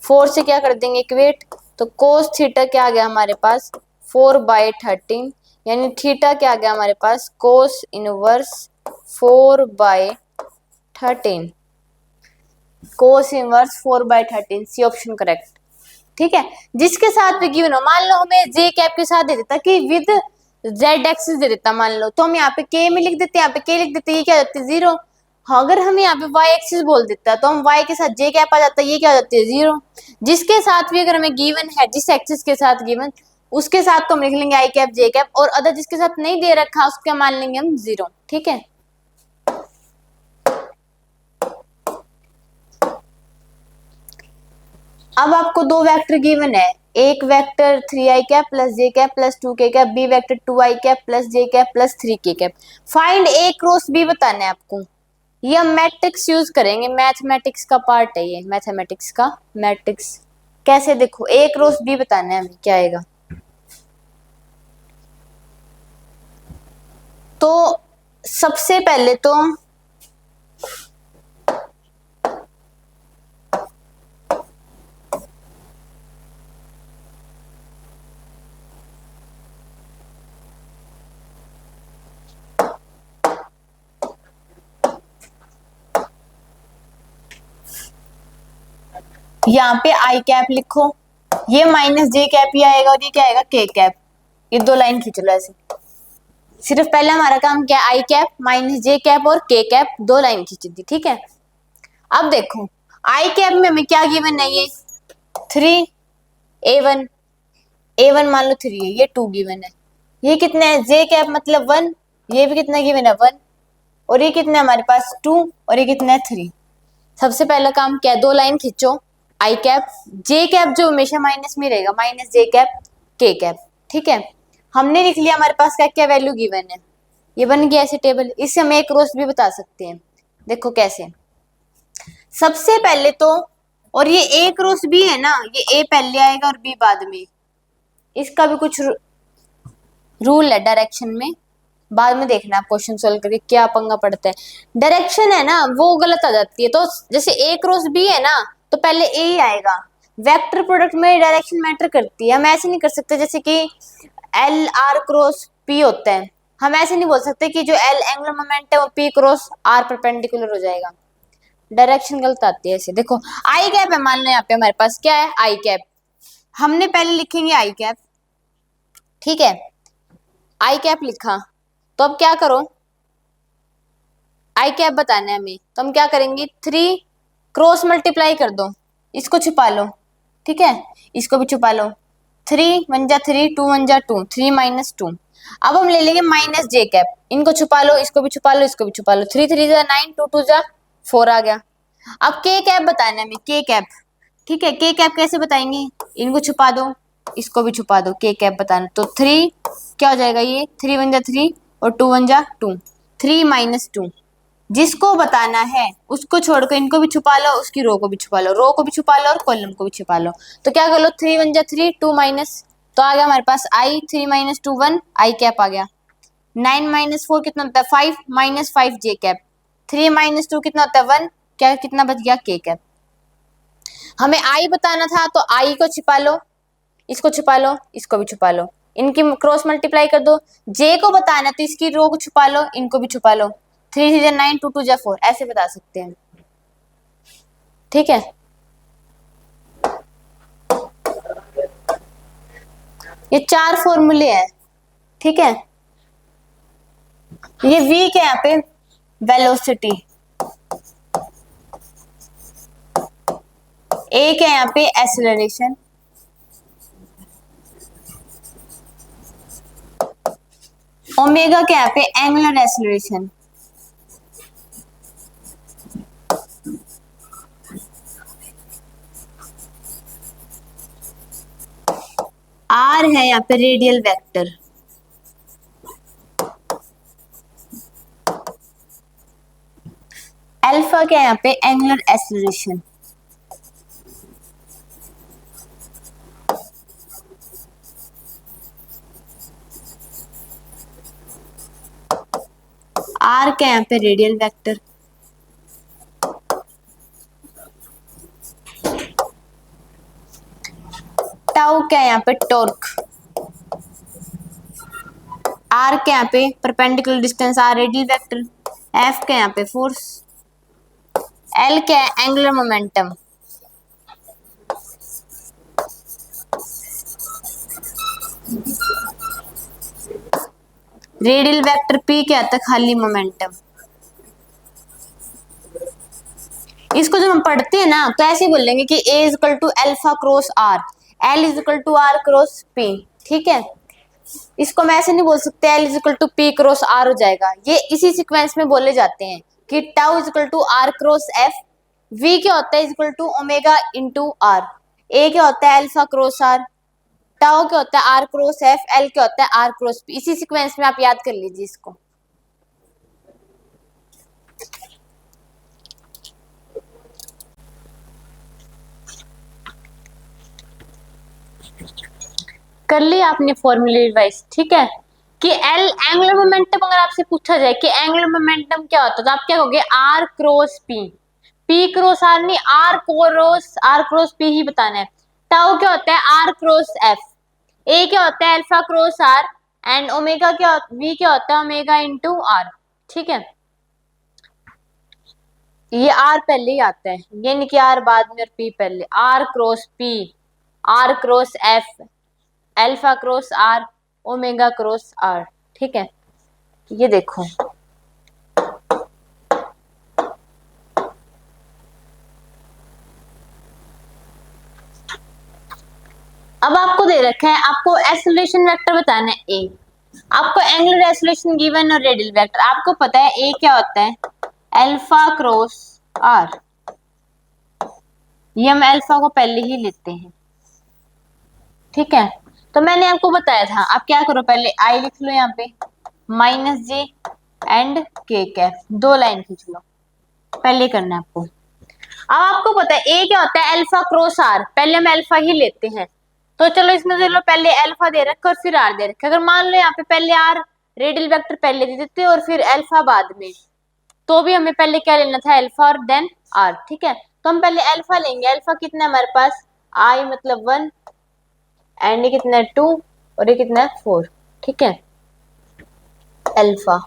4 से क्या कर देंगे? इक्वेट। तो कोस थीटा क्या आ गया हमारे पास? 4/13, यानी थीटा क्या आ गया हमारे पास? Cos inverse 4/13। Cos inverse 4/13, C option correct, ठीक है। जिसके साथ भी गिवन हो, मान लो हमें जे कैप के साथ दे देता कि विद जेड एक्सिस दे देता मान लो, तो हम यहाँ पे के में लिख देते, यहाँ पे के लिख देते, ये क्या हो जाती है? जीरो। हाँ, अगर हमें यहाँ पे वाई एक्सिस बोल देता तो हम वाई के साथ जे कैप आ जाता है, ये क्या हो जाती है? जीरो। जिसके साथ भी अगर हमें गिवन है, जिस एक्सिस के साथ गिवन, उसके साथ तो हम लिख लेंगे आई कैप जे कैप, और अदर जिसके साथ नहीं दे रखा उसके मान लेंगे हम जीरो, ठीक है। अब आपको दो वेक्टर गिवन है, एक vector 3i cap plus J cap plus 2k cap, B vector 2i cap plus J cap plus 3k cap. Find A cross B बताना है आपको। ये हम मैट्रिक्स यूज करेंगे, मैथमेटिक्स का पार्ट है ये, मैथमेटिक्स का मैट्रिक्स। कैसे? देखो, ए क्रॉस बी बताना है हमें, क्या आएगा? तो सबसे पहले तो यहाँ पे आई कैप लिखो, ये माइनस जे कैप ही आएगा, और ये क्या आएगा? के कैप। ये दो लाइन खींच लो ऐसे। सिर्फ पहले हमारा काम क्या? आई कैप माइनस जे कैप और के कैप, दो लाइन खींची थी, ठीक है। अब देखो, आई कैप में हमें क्या गिवन है? ये 3 a1 मान लो 3 है, ये 2 गिवन है। ये कितने है? जे कैप मतलब 1, ये भी कितना गिवन है? 1, और ये कितना है हमारे पास? 2, और ये कितना है? 3। सबसे पहला काम क्या है? दो लाइन खींचो, आई कैप जे कैप जो हमेशा माइनस में रहेगा, माइनस जे कैप के कैप, ठीक है। हमने लिख लिया, हमारे पास क्या क्या वैल्यू गिवन है, ये बन गया ऐसे टेबल। इससे हम एक क्रॉस भी बता सकते हैं। देखो कैसे, सबसे पहले तो, और ये ए क्रॉस बी है ना, ये ए पहले आएगा और बी बाद में। इसका भी कुछ रूल है डायरेक्शन में, बाद में देखना आप क्वेश्चन सोल्व करके क्या पंगा पड़ता है। डायरेक्शन है ना वो गलत आ जाती है, तो जैसे ए क्रॉस बी है ना, तो पहले ए ही आएगा। वेक्टर प्रोडक्ट में डायरेक्शन मैटर करती है। हम ऐसे नहीं कर सकते जैसे कि एल आर क्रॉस पी होता है, हम ऐसे नहीं बोल सकते कि जो एल एंगुलर मोमेंट है वो पी क्रॉस आर परपेंडिकुलर हो जाएगा, डायरेक्शन गलत आती है ऐसे। देखो आई कैप है, मान लो यहाँ पे हमारे पास क्या है? आई कैप। हमने पहले लिखेंगे आई कैप, ठीक है। आई कैप लिखा, तो अब क्या करो? आई कैप बताना है हमें, तो हम क्या करेंगे? 3 क्रॉस मल्टीप्लाई कर दो, इसको छुपा लो, ठीक है, इसको भी छुपा लो। 3 1 जा 3, 2 1 जा 2, 3 - 2। अब हम ले लेंगे माइनस जे कैप, इनको छुपा लो, इसको भी छुपा लो, इसको भी छुपा लो, 3 3 जा 9, 2 2 जा 4 आ गया। अब के कैप बताना है हमें, के कैप। ठीक है, के कैप कैसे बताएंगे, इनको छुपा दो, इसको भी छुपा दो, के कैप बताना। तो 3 क्या हो जाएगा, ये 3 1 जा 3 और 2 1 जा 2, 3 माइनस 2। जिसको बताना है उसको छोड़कर इनको भी छुपा लो, उसकी रो को भी छुपा लो, रो को भी छुपा लो और कॉलम को भी छुपा लो। तो क्या कर लो, 3 1 जा 3, 2 माइनस, तो आ गया हमारे पास आई, 3 माइनस 2 1, आई कैप आ गया। 9 माइनस 4 कितना होता है 5, माइनस 5 जे कैप। 3 माइनस 2 कितना होता है 1, क्या कितना बच गया के कैप। हमें आई बताना था तो आई को छिपा लो, इसको छुपा लो, इसको भी छुपा लो, इनकी क्रॉस मल्टीप्लाई कर दो। जे को बताना तो इसकी रो को छुपा लो, इनको भी छुपा लो, 3 3 जा 9, 2 2 जा 4, ऐसे बता सकते हैं। ठीक है, ये 4 फॉर्मूले हैं। ठीक है, ये वी क्या है यहाँ पे, वेलोसिटी। ए क्या है यहाँ पे, एक्सेलरेशन। ओमेगा क्या है यहाँ पे, एंगुलर एक्सेलरेशन। आर है यहाँ पे रेडियल वेक्टर। अल्फा क्या है यहाँ पे, एंगुलर एक्सेलरेशन। आर क्या है यहाँ पे, रेडियल वेक्टर। टाउ क्या है यहाँ पे, टॉर्क। आर क्या है यहाँ पे, perpendicular distance, R radial vector. F क्या है यहाँ पे, फोर्स। एल क्या है, angular momentum. Radial vector P क्या आता है, खाली मोमेंटम। इसको जब हम पढ़ते हैं ना तो ऐसे ही बोलेंगे कि A is equal to alpha cross R, L is equal to R cross P. ठीक है, इसको मैं ऐसे नहीं बोल सकते L is equal to P cross R हो जाएगा, ये इसी सीक्वेंस में बोले जाते हैं कि tau is equal to R cross F, V क्या होता है is equal to omega into R, A क्या होता है अल्फा क्रॉस आर, टाउ क्या होता है आर क्रॉस एफ, एल क्या होता है आर क्रॉस पी। इसी सीक्वेंस में आप याद कर लीजिए इसको। कर लिया आपने फॉर्मूले रिवाइज। ठीक है, कि एल एंगुलर मोमेंटम अगर आपसे पूछा जाए कि एंगुलर मोमेंटम क्या होता है तो आप क्या कहोगे, R cross P, P cross R नहीं, आर क्रॉस पी ही बताना है। टाउ क्या होता है आर क्रॉस एफ, ए क्या होता है alpha cross R, and omega क्या, वी क्या होता है ओमेगा इंटू आर। ठीक है, ये आर पहले ही आता है, ये नहीं कि आर बाद में और पी पहले। R cross P, R cross F, alpha cross R, omega cross R. ठीक है, ये देखो अब आपको दे रखा है, आपको एक्सेलरेशन वेक्टर बताना है ए, आपको एंगुलर एक्सेलरेशन गिवन और रेडियल वेक्टर आपको पता है। ए क्या होता है अल्फा क्रॉस आर, ये हम अल्फा को पहले ही लेते हैं। ठीक है, तो मैंने आपको बताया था, आप क्या करो पहले आई लिख लो यहाँ पे, माइनस जे एंड के कैप, 2 लाइन खींच लो, पहले करना है आपको। अब आपको पता है ए क्या होता है अल्फा क्रॉस आर, पहले हम अल्फा ही लेते हैं, तो चलो इसमें दे लो पहले अल्फा दे रखा और फिर आर दे रखा। अगर मान लो यहाँ पे पहले आर रेडियल वेक्टर पहले दे देते और फिर अल्फा बाद में, तो भी हमें पहले क्या लेना था अल्फा और देन आर। ठीक है, तो हम पहले अल्फा लेंगे, अल्फा कितना है हमारे पास, आई मतलब 1 एंड ये कितना है 2 और ये कितना है 4। ठीक है, अल्फा।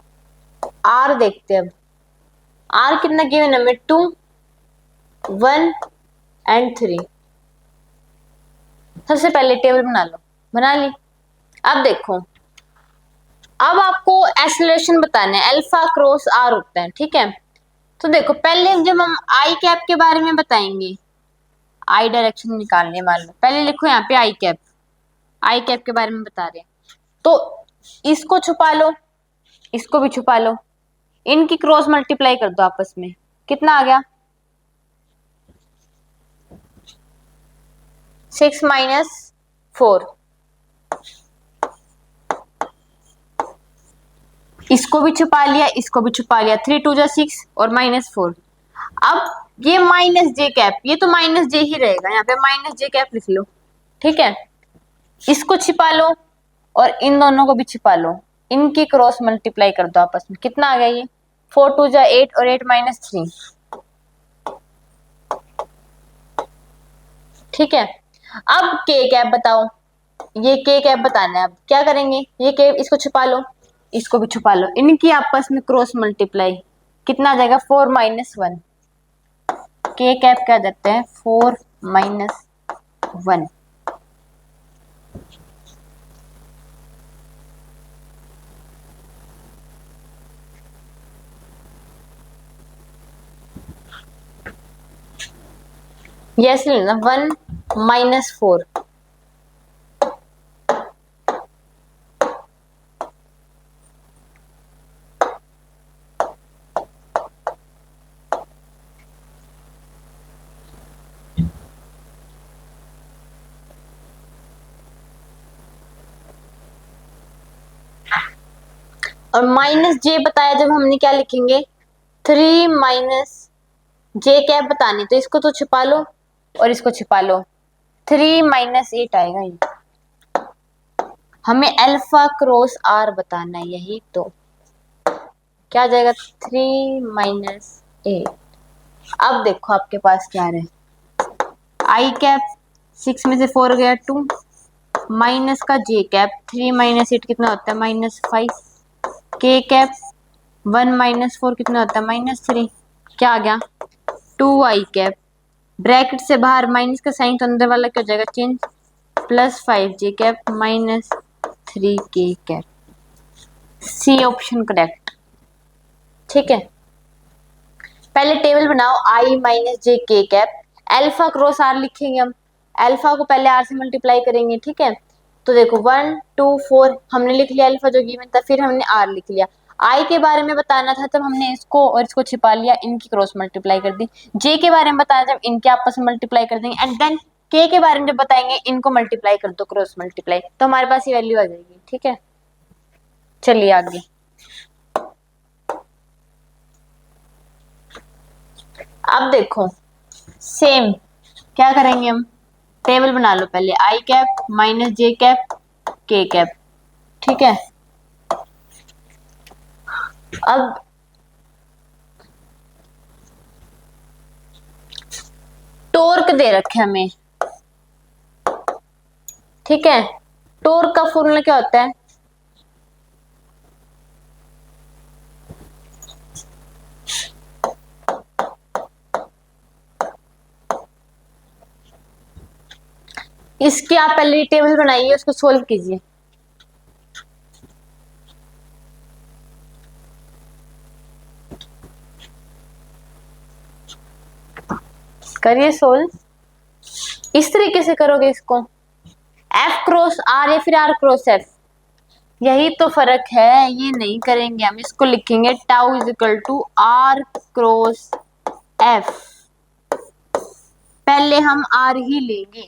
आर देखते हैं अब, आर कितना गिवन हमें 2 1 एंड 3। सबसे पहले टेबल बना लो, बना ली। अब देखो, अब आपको एक्सेलरेशन बताना है, अल्फा क्रॉस आर होता है। ठीक है, तो देखो पहले जब हम आई कैप के बारे में बताएंगे, आई डायरेक्शन निकालने मान लो, पहले लिखो यहाँ पे आई कैप, आई कैप के बारे में बता रहे हैं। तो इसको छुपा लो, इसको भी छुपा लो, इनकी क्रॉस मल्टीप्लाई कर दो आपस में, कितना आ गया 6 माइनस 4। इसको भी छुपा लिया, इसको भी छुपा लिया, 3 2 जा 6 और -4। अब ये माइनस जे कैप, ये तो माइनस जे ही रहेगा, यहाँ पे माइनस जे कैप लिख लो, ठीक है। इसको छिपा लो और इन दोनों को भी छिपा लो, इनकी क्रॉस मल्टीप्लाई कर दो आपस में, कितना आ गया ये 4 2 जा 8 और 8 -3, ठीक है। अब के कैप बताओ, ये के कैप बताना है। अब क्या करेंगे, ये के इसको छुपा लो, इसको भी छुपा लो, इनकी आपस में क्रॉस मल्टीप्लाई, कितना आ जाएगा 4 -1। के कैप क्या देते हैं 4 -1। यस लेना 1 -4। और माइनस जे बताया जब हमने, क्या लिखेंगे 3 माइनस जे कैप बतानी, तो इसको तो छुपा लो और इसको छुपा लो, 3 -8 आएगा ये। हमें अल्फा क्रॉस आर बताना है, यही तो क्या आ जाएगा 3 -8। अब देखो आपके पास क्या है, आई कैप 6 में से 4 गया 2, माइनस का जे कैप 3 -8 कितना होता है -5, के कैप 1 -4 कितना होता है -3, क्या आ गया 2 आई कैप, ब्रैकेट से बाहर माइनस का साइन तो अंदर वाला क्या हो जाएगा चेंज, +5 जे कैप -3 के कैप। सी ऑप्शन करेक्ट, ठीक है। पहले टेबल बनाओ आई -जे के कैप, अल्फा क्रॉस आर लिखेंगे हम, अल्फा को पहले आर से मल्टीप्लाई करेंगे, ठीक है। तो देखो 1 2 4 हमने लिख लिया अल्फा जो गिवन था, फिर हमने आर लिख लिया। आई के बारे में बताना था तब हमने इसको और इसको छिपा लिया, इनकी क्रॉस मल्टीप्लाई कर दी। जे के बारे में बताना जब इनके आपस में मल्टीप्लाई कर देंगे, एंड देन के बारे में जब बताएंगे इनको मल्टीप्लाई कर दो क्रॉस मल्टीप्लाई, तो हमारे पास ये वैल्यू आ जाएगी, ठीक है। चलिए आगे, अब देखो सेम क्या करेंगे हम, टेबल बना लो पहले, आई कैप -जे कैप के कैप, ठीक है। अब टॉर्क दे रखे हमें, ठीक है। टॉर्क का फॉर्मूला क्या होता है, इसकी आप पहले टेबल बनाइए, उसको सोल्व कीजिए। करिए सोल्व, इस तरीके से करोगे इसको, एफ क्रॉस आर या फिर आर क्रॉस एफ, यही तो फर्क है, ये नहीं करेंगे हम, इसको लिखेंगे tau is equal to R cross F. पहले हम आर ही लेंगे,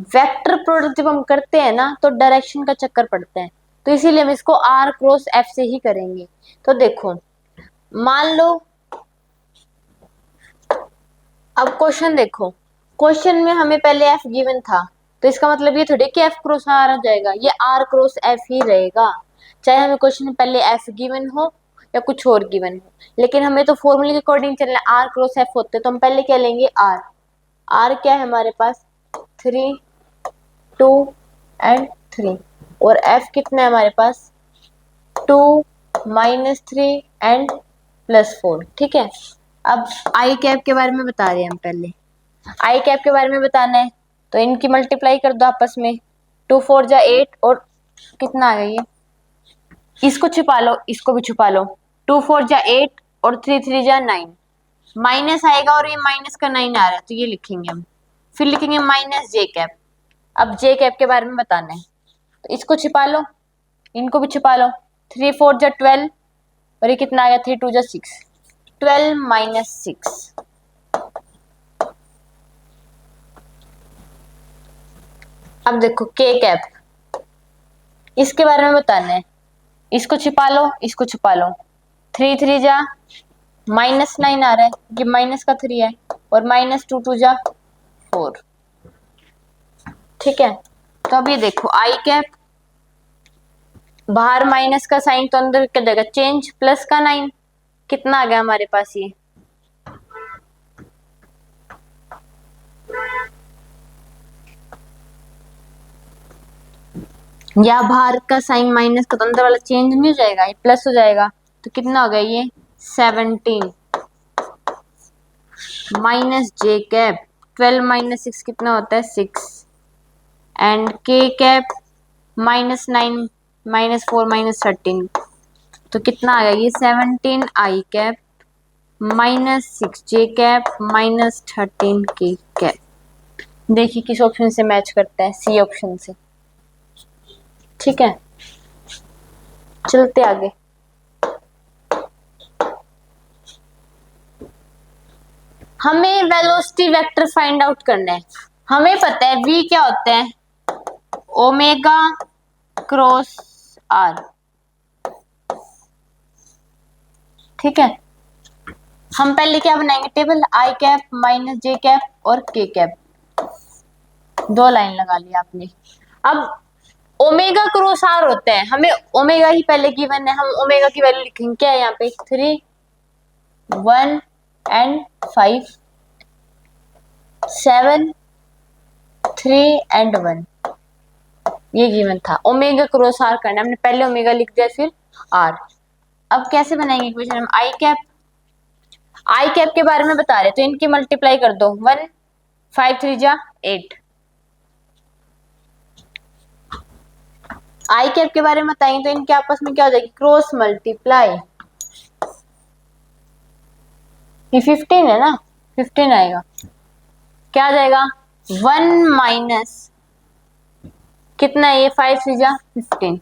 वेक्टर प्रोडक्ट जब हम करते हैं ना तो डायरेक्शन का चक्कर पड़ता है, तो इसीलिए हम इसको आर क्रॉस एफ से ही करेंगे। तो देखो मान लो, अब क्वेश्चन देखो, क्वेश्चन में हमें पहले एफ गिवन था, तो इसका मतलब ये थोड़ी कि एफ क्रॉस आर आ जाएगा, ये आर क्रॉस एफ ही रहेगा, चाहे हमें क्वेश्चन में पहले एफ गिवन हो या कुछ और गिवन हो, लेकिन हमें तो फॉर्मूले के अकॉर्डिंग चलना है, आर क्रॉस एफ होते तो हम पहले क्या लेंगे आर। आर क्या है हमारे पास 3 2 एंड 3, और एफ कितना है हमारे पास 2 -3 एंड +4, ठीक है। अब आई कैप के बारे में बता रहे हैं हम, पहले आई कैप के बारे में बताना है तो इनकी मल्टीप्लाई कर दो आपस में, 2 4 जा 8 और कितना आ गया ये, इसको छुपा लो, इसको भी छुपा लो, 2 4 जा 8 और 3 3 जा 9, माइनस आएगा और ये माइनस का 9 आ रहा है तो ये लिखेंगे हम, फिर लिखेंगे -जे कैप। अब जे कैप के बारे में बताना है तो इसको छिपा लो, इनको भी छुपा लो। 3 4 जा 12 और ये कितना आ गया 3 2 जा 6, 12 माइनस 6। अब देखो के कैप, इसके बारे में बताना है। इसको छिपा लो, इसको छुपा लो। 3 3 जा -9 आ रहा है, ये माइनस का 3 है, और -2 2 जा 4। ठीक है, तो अब ये देखो आई कैप, बाहर माइनस का साइन तो अंदर क्या जाएगा चेंज, प्लस का 9, कितना आ गया हमारे पास ये, या बाहर का साइन माइनस का तो अंदर वाला चेंज नहीं हो जाएगा, ये प्लस हो जाएगा। तो कितना हो गया ये 17 माइनस जे कैप, 12 माइनस 6 कितना होता है 6, एंड के कैप -9 -4 -13, तो कितना आ गया ये 17 आई कैप -6 जे कैप -13 के कैप। देखिए किस ऑप्शन से मैच करता है, सी ऑप्शन से। ठीक है, चलते आगे। हमें वेलोसिटी वेक्टर फाइंड आउट करना है। हमें पता है v क्या होता है, ओमेगा क्रॉस आर। ठीक है, हम पहले क्या बनाएंगे टेबल, आई कैप माइनस जे कैप और के कैप, 2 लाइन लगा लिया आपने। अब ओमेगा क्रॉस आर होता है, हमें ओमेगा ही पहले गिवन है, हम ओमेगा की वैल्यू लिखेंगे क्या है यहाँ पे 3 1 एंड 5 7 3 एंड 1, ये गिवन था। ओमेगा क्रॉस आर करना, हमने पहले ओमेगा लिख दिया फिर आर। अब कैसे बनाएंगे इक्वेशन हम, आई कैप के बारे में बता रहे तो इनकी मल्टीप्लाई कर दो, 1 5 3 जा 8। आई कैप के बारे में बताएंगे तो इनके आपस में क्या हो जाएगी क्रॉस मल्टीप्लाई, ये 15 है ना, 15 आएगा, क्या आ जाएगा 1 माइनस कितना है ये 5 3 जा 15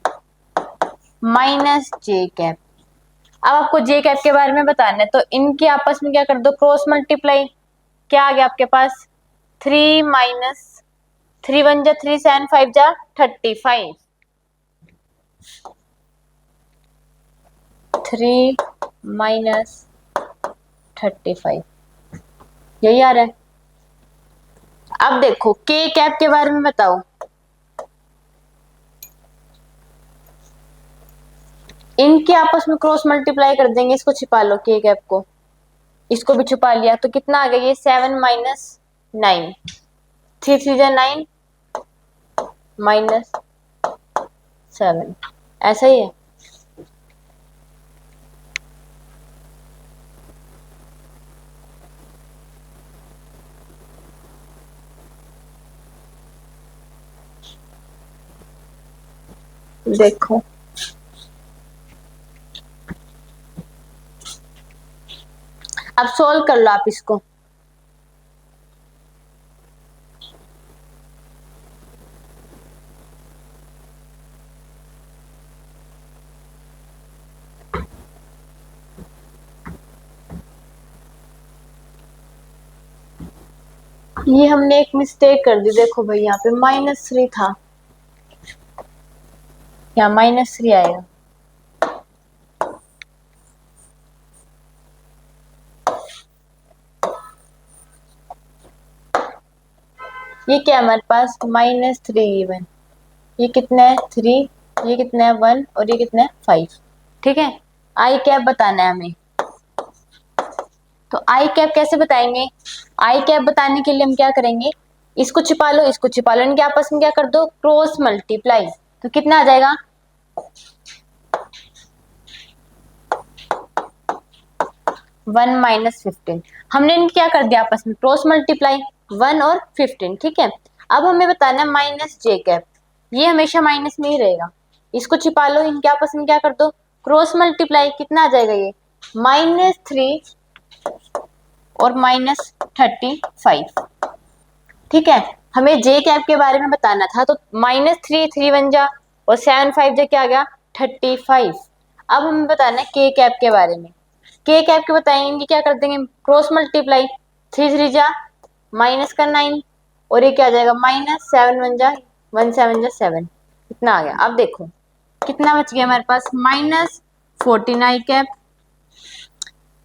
माइनस जे कैप। अब आपको जे कैप के बारे में बताना है तो इनके आपस में क्या कर दो क्रॉस मल्टीप्लाई, क्या आ गया आपके पास 3 माइनस 3 1 जा 3 7 5 जा 35, 3 माइनस 35, यही आ रहा है। अब देखो के कैप के बारे में बताओ, इनके आपस में क्रॉस मल्टीप्लाई कर देंगे, इसको छिपा लो के कैप को, इसको भी छुपा लिया, तो कितना आ गया ये 7 माइनस 9, 3 3 जा 9 माइनस 7, ऐसा ही है। देखो अब सोल्व कर लो आप इसको। ये हमने एक मिस्टेक कर दी, देखो भाई यहाँ पे -3 था, यहाँ -3 आएगा। ये क्या है हमारे पास -3 इवन, ये कितना है 3, ये कितना है 1 और ये कितना है 5। ठीक है, आई कैप बताना है हमें, तो आई कैप कैसे बताएंगे, आई कैप बताने के लिए हम क्या करेंगे, इसको छिपा लो, इसको छिपा लो, इनके आपस में क्या कर दो क्रॉस मल्टीप्लाई, तो कितना आ जाएगा 1 माइनस 15। हमने इनके क्या कर दिया आपस में क्रॉस मल्टीप्लाई 1 और 15। ठीक है, अब हमें बताना है माइनस जे कैप, ये हमेशा माइनस में ही रहेगा, इसको छिपा लो, इनके आपस में क्या कर दो क्रॉस मल्टीप्लाई, कितना आ जाएगा ये -3 और -35। ठीक है, हमें जे कैप के बारे में बताना था, तो -3 3 1 जा और 7 5 जा क्या आ गया 35। अब हमें बताना है के कैप के बारे में। के कैप के बताएंगे क्या कर देंगे, क्रॉस मल्टीप्लाई, 3 3 जा माइनस का 9, और ये क्या आ जाएगा माइनस 7 1 जा 1 7 जा 7, कितना आ गया। अब देखो कितना बच गया हमारे पास, -14 आई कैप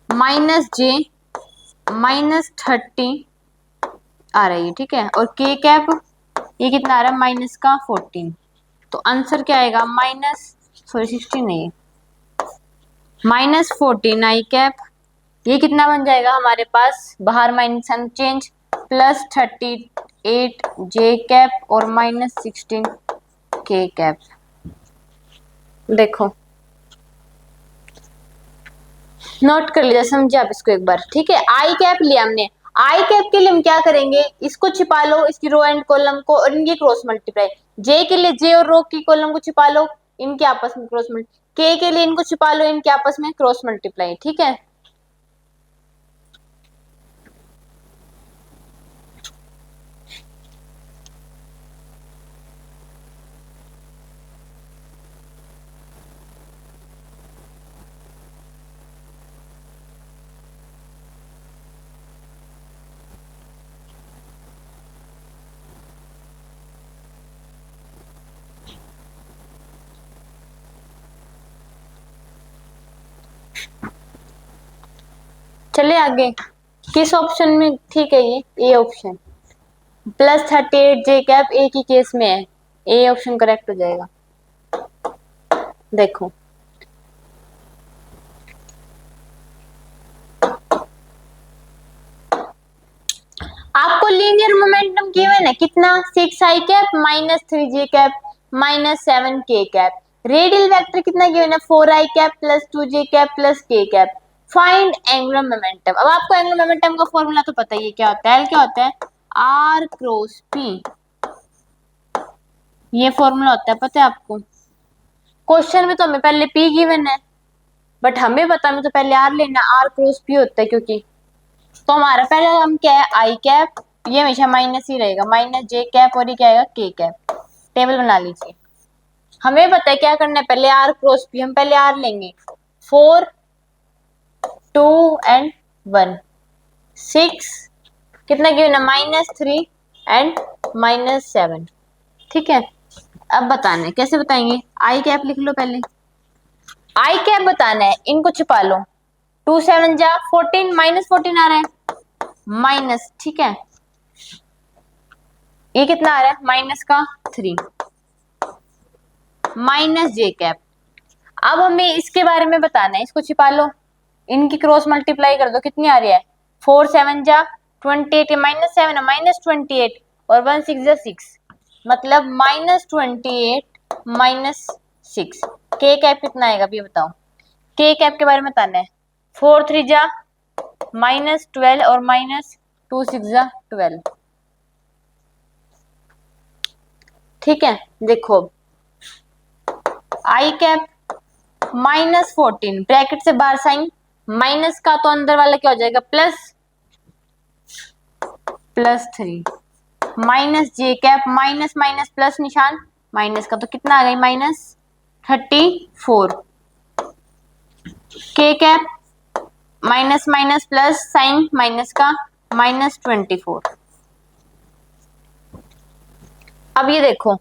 माइनस जे -30 आ रही है, ठीक है, और के कैप ये कितना आ रहा है -14। तो आंसर क्या आएगा -16 नहीं, -14 आई कैप, ये कितना बन जाएगा हमारे पास, बाहर माइनस साइन चेंज, +38 जे कैप और -16 के कैप। देखो नोट कर लिया, समझे आप इसको एक बार, ठीक है। आई कैप लिया हमने, आई कैप के लिए हम क्या करेंगे, इसको छिपा लो, इसकी रो एंड कॉलम को, और इनकी क्रॉस मल्टीप्लाई। जे के लिए जे और रो की कॉलम को छिपा लो, इनके आपस में क्रॉस मल्टीप्लाई। के लिए इनको छिपा लो, इनके आपस में क्रॉस मल्टीप्लाई, ठीक है। चले आगे, किस ऑप्शन में ठीक है, ये ऑप्शन +38 जे कैप एक ही केस में है, ए ऑप्शन करेक्ट हो जाएगा। देखो आपको लीनियर मोमेंटम गिवन है कितना, 6 आई कैप -3 जे कैप -7 के कैप। रेडियल वेक्टर कितना गिवन है, 4 आई कैप +2 जे कैप के कैप। Find angular momentum. अब आपको एंगुलर मोमेंटम का फॉर्मूला तो पता ही है, क्या होता है, क्या होता है, आर क्रॉस पी, ये फॉर्मूला होता है, पता है आपको। क्वेश्चन में तो हमें पहले पी गिवन है, बट हमें पता, हमें तो पहले आर लेना, आर क्रॉस पी होता है, क्योंकि तो हमारा पहले हम क्या है, आई कैप, ये हमेशा माइनस ही रहेगा, माइनस जे कैप, और ये क्या आएगा के कैप। टेबल बना लीजिए, हमें पता है क्या करना है, पहले आर क्रॉस पी, हम पहले आर लेंगे, 4 2 एंड 1 6, कितना गिवन है, -3 एंड -7, ठीक है। अब बताना है, कैसे बताएंगे, आई कैप लिख लो पहले, आई कैप बताना है, इनको छिपा लो, 2 7 जा 14, -14 आ रहा है माइनस, ठीक है, ये कितना आ रहा है -3 माइनस जे कैप। अब हमें इसके बारे में बताना है, इसको छिपा लो, इनकी क्रॉस मल्टीप्लाई कर दो, कितनी आ रही है, 4 7 जा 28, -7 है -28, और 1 6 जा 6, मतलब -28 -6। के कैप कितना आएगा अभी बताओ, के कैप के बारे में बताना है, 4 3 जा -12 और -2 6 जा 12, ठीक है। देखो आई कैप -14, ब्रैकेट से बाहर साइन माइनस का, तो अंदर वाला क्या हो जाएगा, +3 माइनस जे कैप, माइनस माइनस प्लस निशान माइनस का, तो कितना आ गई -34। के cap minus minus plus sign minus का -24। अब ये देखो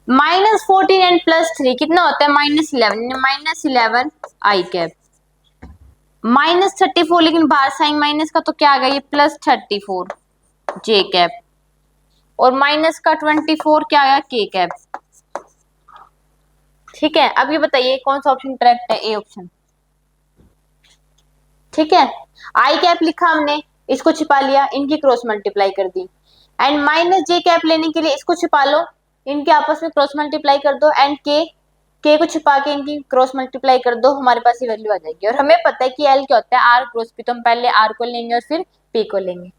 -14 एंड +3 कितना होता है, -11 आई कैप, -34, लेकिन बाहर साइन माइनस का, तो क्या आ गया ये +34 जे कैप, और माइनस का 24 क्या आया के कैप, ठीक है। अब ये बताइए कौन सा ऑप्शन करेक्ट है, ए ऑप्शन, ठीक है। आई कैप लिखा हमने, इसको छिपा लिया, इनकी क्रॉस मल्टीप्लाई कर दी, एंड माइनस जे कैप लेने के लिए इसको छिपा लो, इनके आपस में क्रॉस मल्टीप्लाई कर दो, एंड के को छिपा के इनकी क्रॉस मल्टीप्लाई कर दो, हमारे पास ये वैल्यू आ जाएगी। और हमें पता है कि एल क्या होता है, आर क्रॉस पी, तो हम पहले आर को लेंगे और फिर पी को लेंगे।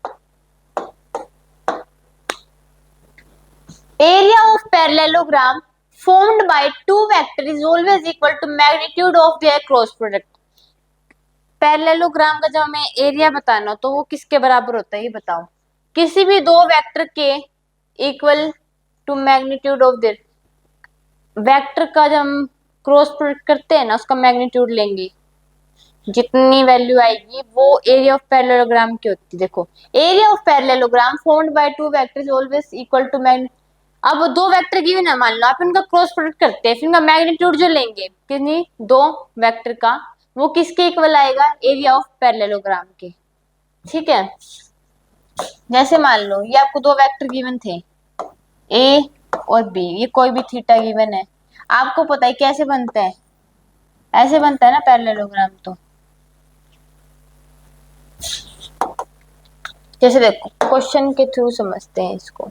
Area of parallelogram formed by two vector is always equal to magnitude of their cross product। Parallelogram का जब हमें एरिया बताना हो तो वो किसके बराबर होता है, ये बताओ, किसी भी दो वेक्टर के equal to magnitude of their, vector का जब हम क्रॉस प्रोडक्ट करते हैं ना, उसका मैग्नीट्यूड लेंगे, जितनी वैल्यू आएगी वो एरिया ऑफ पैरेललोग्राम की होती है। देखो, area of parallelogram formed by two vectors always equal to मैग्नी। अब दो वेक्टर गिवन है, मान लो आप इनका क्रॉस प्रोडक्ट करते हैं, फिर इनका मैग्नीट्यूड जो लेंगे कितनी, दो वेक्टर का, वो किसके इक्वल आएगा, एरिया ऑफ पैरेललोग्राम के। ठीक है, जैसे मान लो ये आपको दो वेक्टर गिवन थे ए और बी, ये कोई भी थीटा गिवन है, आपको पता है कैसे बनता है, ऐसे बनता है ना पैरेललोग्राम। तो जैसे देखो, क्वेश्चन के थ्रू समझते हैं इसको।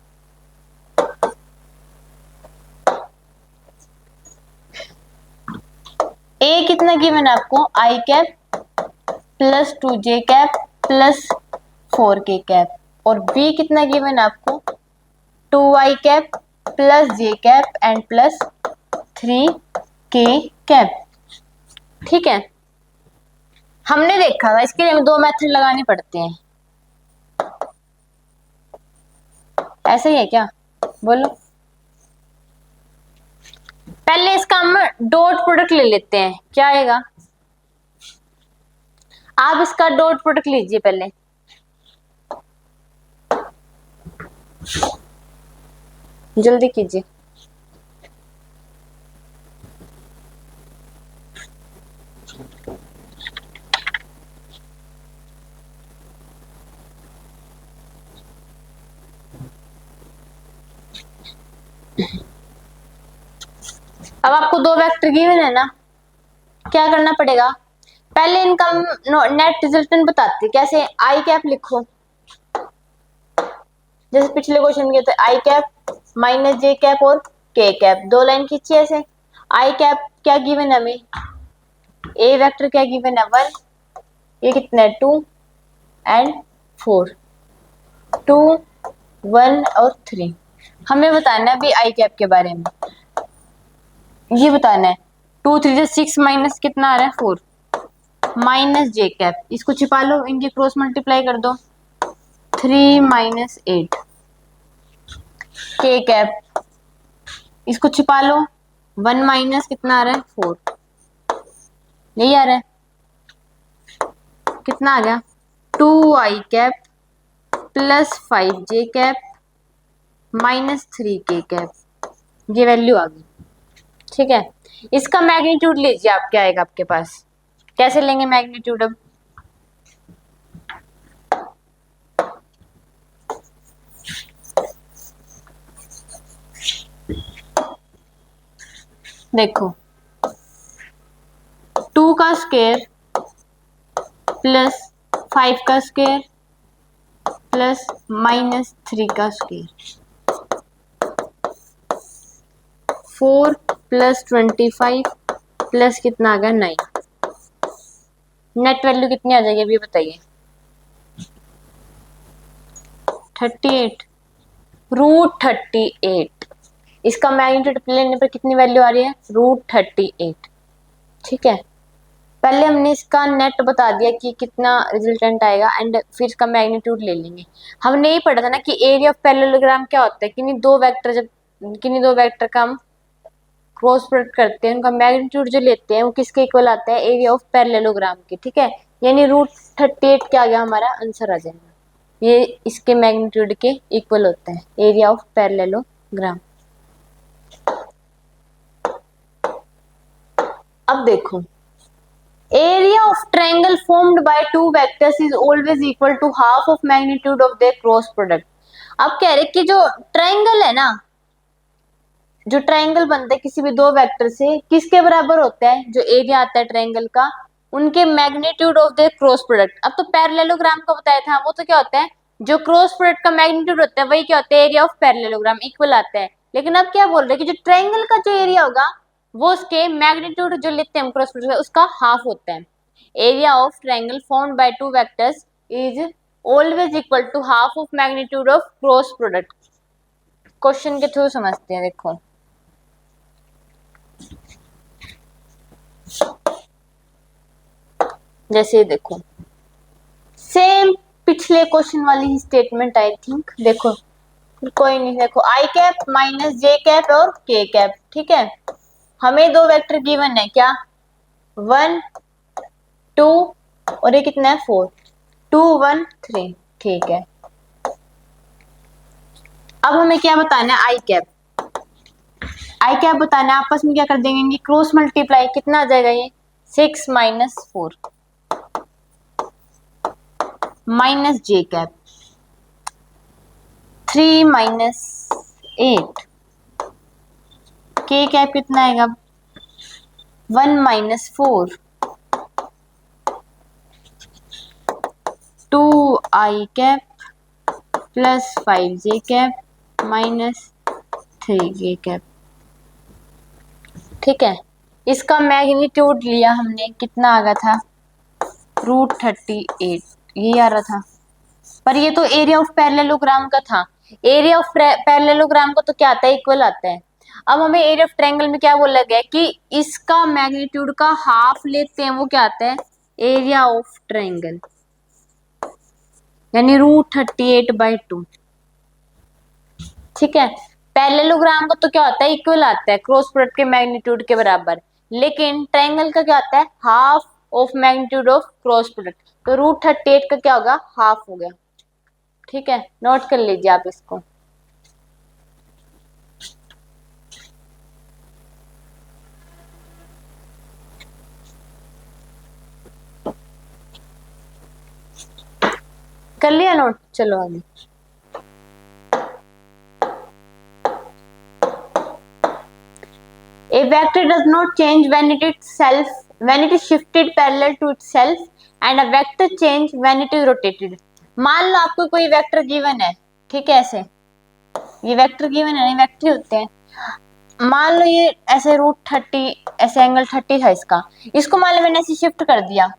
ए कितना गिवन है आपको, I cap plus 2j cap plus 4k cap, और बी कितना गिवन है आपको, 2i cap plus j cap and plus 3k cap. ठीक है, हमने देखा था इसके लिए हमें दो मेथड लगाने पड़ते हैं, ऐसा ही है क्या, बोलो। पहले इसका हम डॉट प्रोडक्ट ले लेते हैं, क्या आएगा, आप इसका डॉट प्रोडक्ट लीजिए पहले। जल्दी कीजिए। अब आपको दो वेक्टर गिवन है ना, क्या करना पड़ेगा, पहले इनका नेट रिजल्टेंट बताते हैं, कैसे, आई कैप लिखो, जैसे पिछले क्वेश्चन के थे, आई कैप माइनस जे कैप और के कैप, दो लाइन खींची ऐसे। आई कैप क्या गिवन है हमें, ए वेक्टर क्या गिवन है, 1, ये कितना है 2 एंड 4, 2 1 और 3। हमें बताना है अभी आई कैप के बारे में, ये बताना है 2 3 6 माइनस कितना आ रहा है 4 माइनस जे कैप, इसको छिपा लो, इनकी क्रॉस मल्टीप्लाई कर दो, 3 माइनस 8 के कैप, इसको छिपा लो, 1 माइनस कितना आ रहा है 4, यही आ रहा है, कितना आ गया 2i cap plus 5j cap minus 3k cap, ये वैल्यू आ गई। ठीक है, इसका मैग्नीट्यूड लीजिए आप, क्या आएगा आपके पास, कैसे लेंगे मैग्नीट्यूड, अब देखो, 2 का स्क्वायर प्लस 5 का स्क्वायर प्लस माइनस 3 का स्क्वायर, 4 प्लस 25 प्लस कितना आ गया 9, नेट वैल्यू कितनी आ जाएगी अभी बताइए, 38 √38, इसका मैग्नीट्यूड लेने पर कितनी वैल्यू आ रही है, √38। ठीक है, पहले हमने इसका नेट बता दिया कि कितना रिजल्टेंट आएगा एंड फिर इसका मैग्नीट्यूड ले लेंगे। हमने ये पढ़ा था ना कि एरिया ऑफ पैरेललोग्राम क्या होता है, किन्हीं दो वेक्टर का हम क्रॉस प्रोडक्ट करते हैं, उनका मैग्नीट्यूड जो लेते हैं वो किसके इक्वल आता है, एरिया ऑफ पैरेललोग्राम के। ठीक है, यानी √38 क्या आ गया हमारा आंसर आ जाएगा, ये इसके मैग्नीट्यूड के इक्वल होता है, एरिया ऑफ पैरेललोग्राम। अब देखो, area of triangle formed by two vectors is always equal to half of magnitude of their cross product. अब कह रहे कि जो ट्रायंगल है ना, जो ट्रायंगल बनता है किसी भी दो वेक्टर से, किसके बराबर होता है, जो एरिया आता है ट्रायंगल का, उनके magnitude of their cross product. अब तो पैरेललोग्राम का बताया था, वो तो क्या होता है, जो क्रॉस प्रोडक्ट का मैग्नीट्यूड होता है वही क्या होता है, एरिया ऑफ पैरेललोग्राम इक्वल आता है। लेकिन अब क्या बोल रहे हैं कि जो ट्रायंगल का जो एरिया होगा वो उसके मैग्नीट्यूड जो लेते हैं क्रॉस प्रोडक्ट उसका हाफ होता है। Area of triangle formed by two vectors is always equal to half of magnitude of cross product. Question के थ्रू समझते हैं, देखो जैसे देखो, सेम पिछले क्वेश्चन वाली ही स्टेटमेंट आई थिंक, देखो कोई नहीं, देखो आई कैप माइनस जे कैप और के कैप, ठीक है। हमें दो वेक्टर गिवन है, क्या 1 2 और ये कितना है 4, 2 1 3, ठीक है। अब हमें क्या बताना है, आई कैप बताना है। आपस में क्या कर देंगे, क्रॉस मल्टीप्लाई, कितना आ जाएगा ये 6 माइनस 4 माइनस जे कैप 3 माइनस 8, के कैप कितना आएगा 1 माइनस 4, 2 आई कैप प्लस 5 जे कैप माइनस 3 के कैप, ठीक है। इसका मैग्नीट्यूड लिया हमने, कितना आ गया था √38, यही आ रहा था। पर ये तो एरिया ऑफ पैरेललोग्राम का था। एरिया ऑफ पैरेललोग्राम का तो क्या आता है, इक्वल आता है। अब हमें एरिया ऑफ ट्रायंगल में क्या बोला गया कि इसका मैग्नीट्यूड का हाफ लेते हैं, वो क्या आता है एरिया ऑफ ट्रायंगल, यानी √38/2, ठीक है। पैरेललोग्राम का तो क्या होता है, इक्वल आता है, क्रॉस प्रोडक्ट के मैग्नीट्यूड के बराबर। लेकिन ट्रायंगल का क्या आता है, half of magnitude of cross product. तो √38 का क्या होगा, हाफ हो गया, ठीक है। नोट कर लीजिए आप इसको। कर लिया नोट, चलो आगे। A vector does not change when it is shifted parallel to itself, and a vector change when it is rotated. मान लो आपको कोई वेक्टर गिवन है, ठीक है, ऐसे ये वेक्टर गिवन है, वेक्टर होते हैं। मान लो ये ऐसे √30, ऐसे एंगल 30 था इसको मान लो मैंने ऐसे शिफ्ट कर दिया,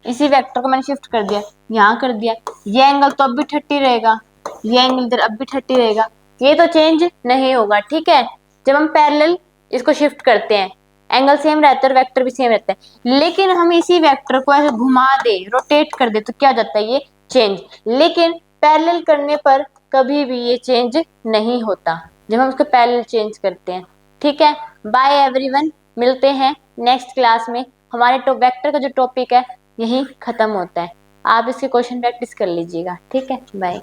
इसी वेक्टर को मैंने शिफ्ट कर दिया, यहाँ कर दिया, ये एंगल तो अब भी 30 रहेगा, ये एंगल इधर अब भी 30 रहेगा, ये तो चेंज नहीं होगा, ठीक है। जब हम पैरेलल इसको शिफ्ट करते हैं, एंगल सेम रहता है और वेक्टर भी सेम रहता है। लेकिन हम इसी वेक्टर को ऐसे घुमा दे, रोटेट कर दे, तो क्या हो जाता है, ये चेंज। लेकिन पैरेलल करने पर कभी भी ये चेंज नहीं होता, जब हम उसको पैरेलल चेंज करते हैं, ठीक है। बाय एवरीवन, मिलते हैं नेक्स्ट क्लास में। हमारे वेक्टर का जो टॉपिक है यही खत्म होता है। आप इसके क्वेश्चन प्रैक्टिस कर लीजिएगा, ठीक है, बाय।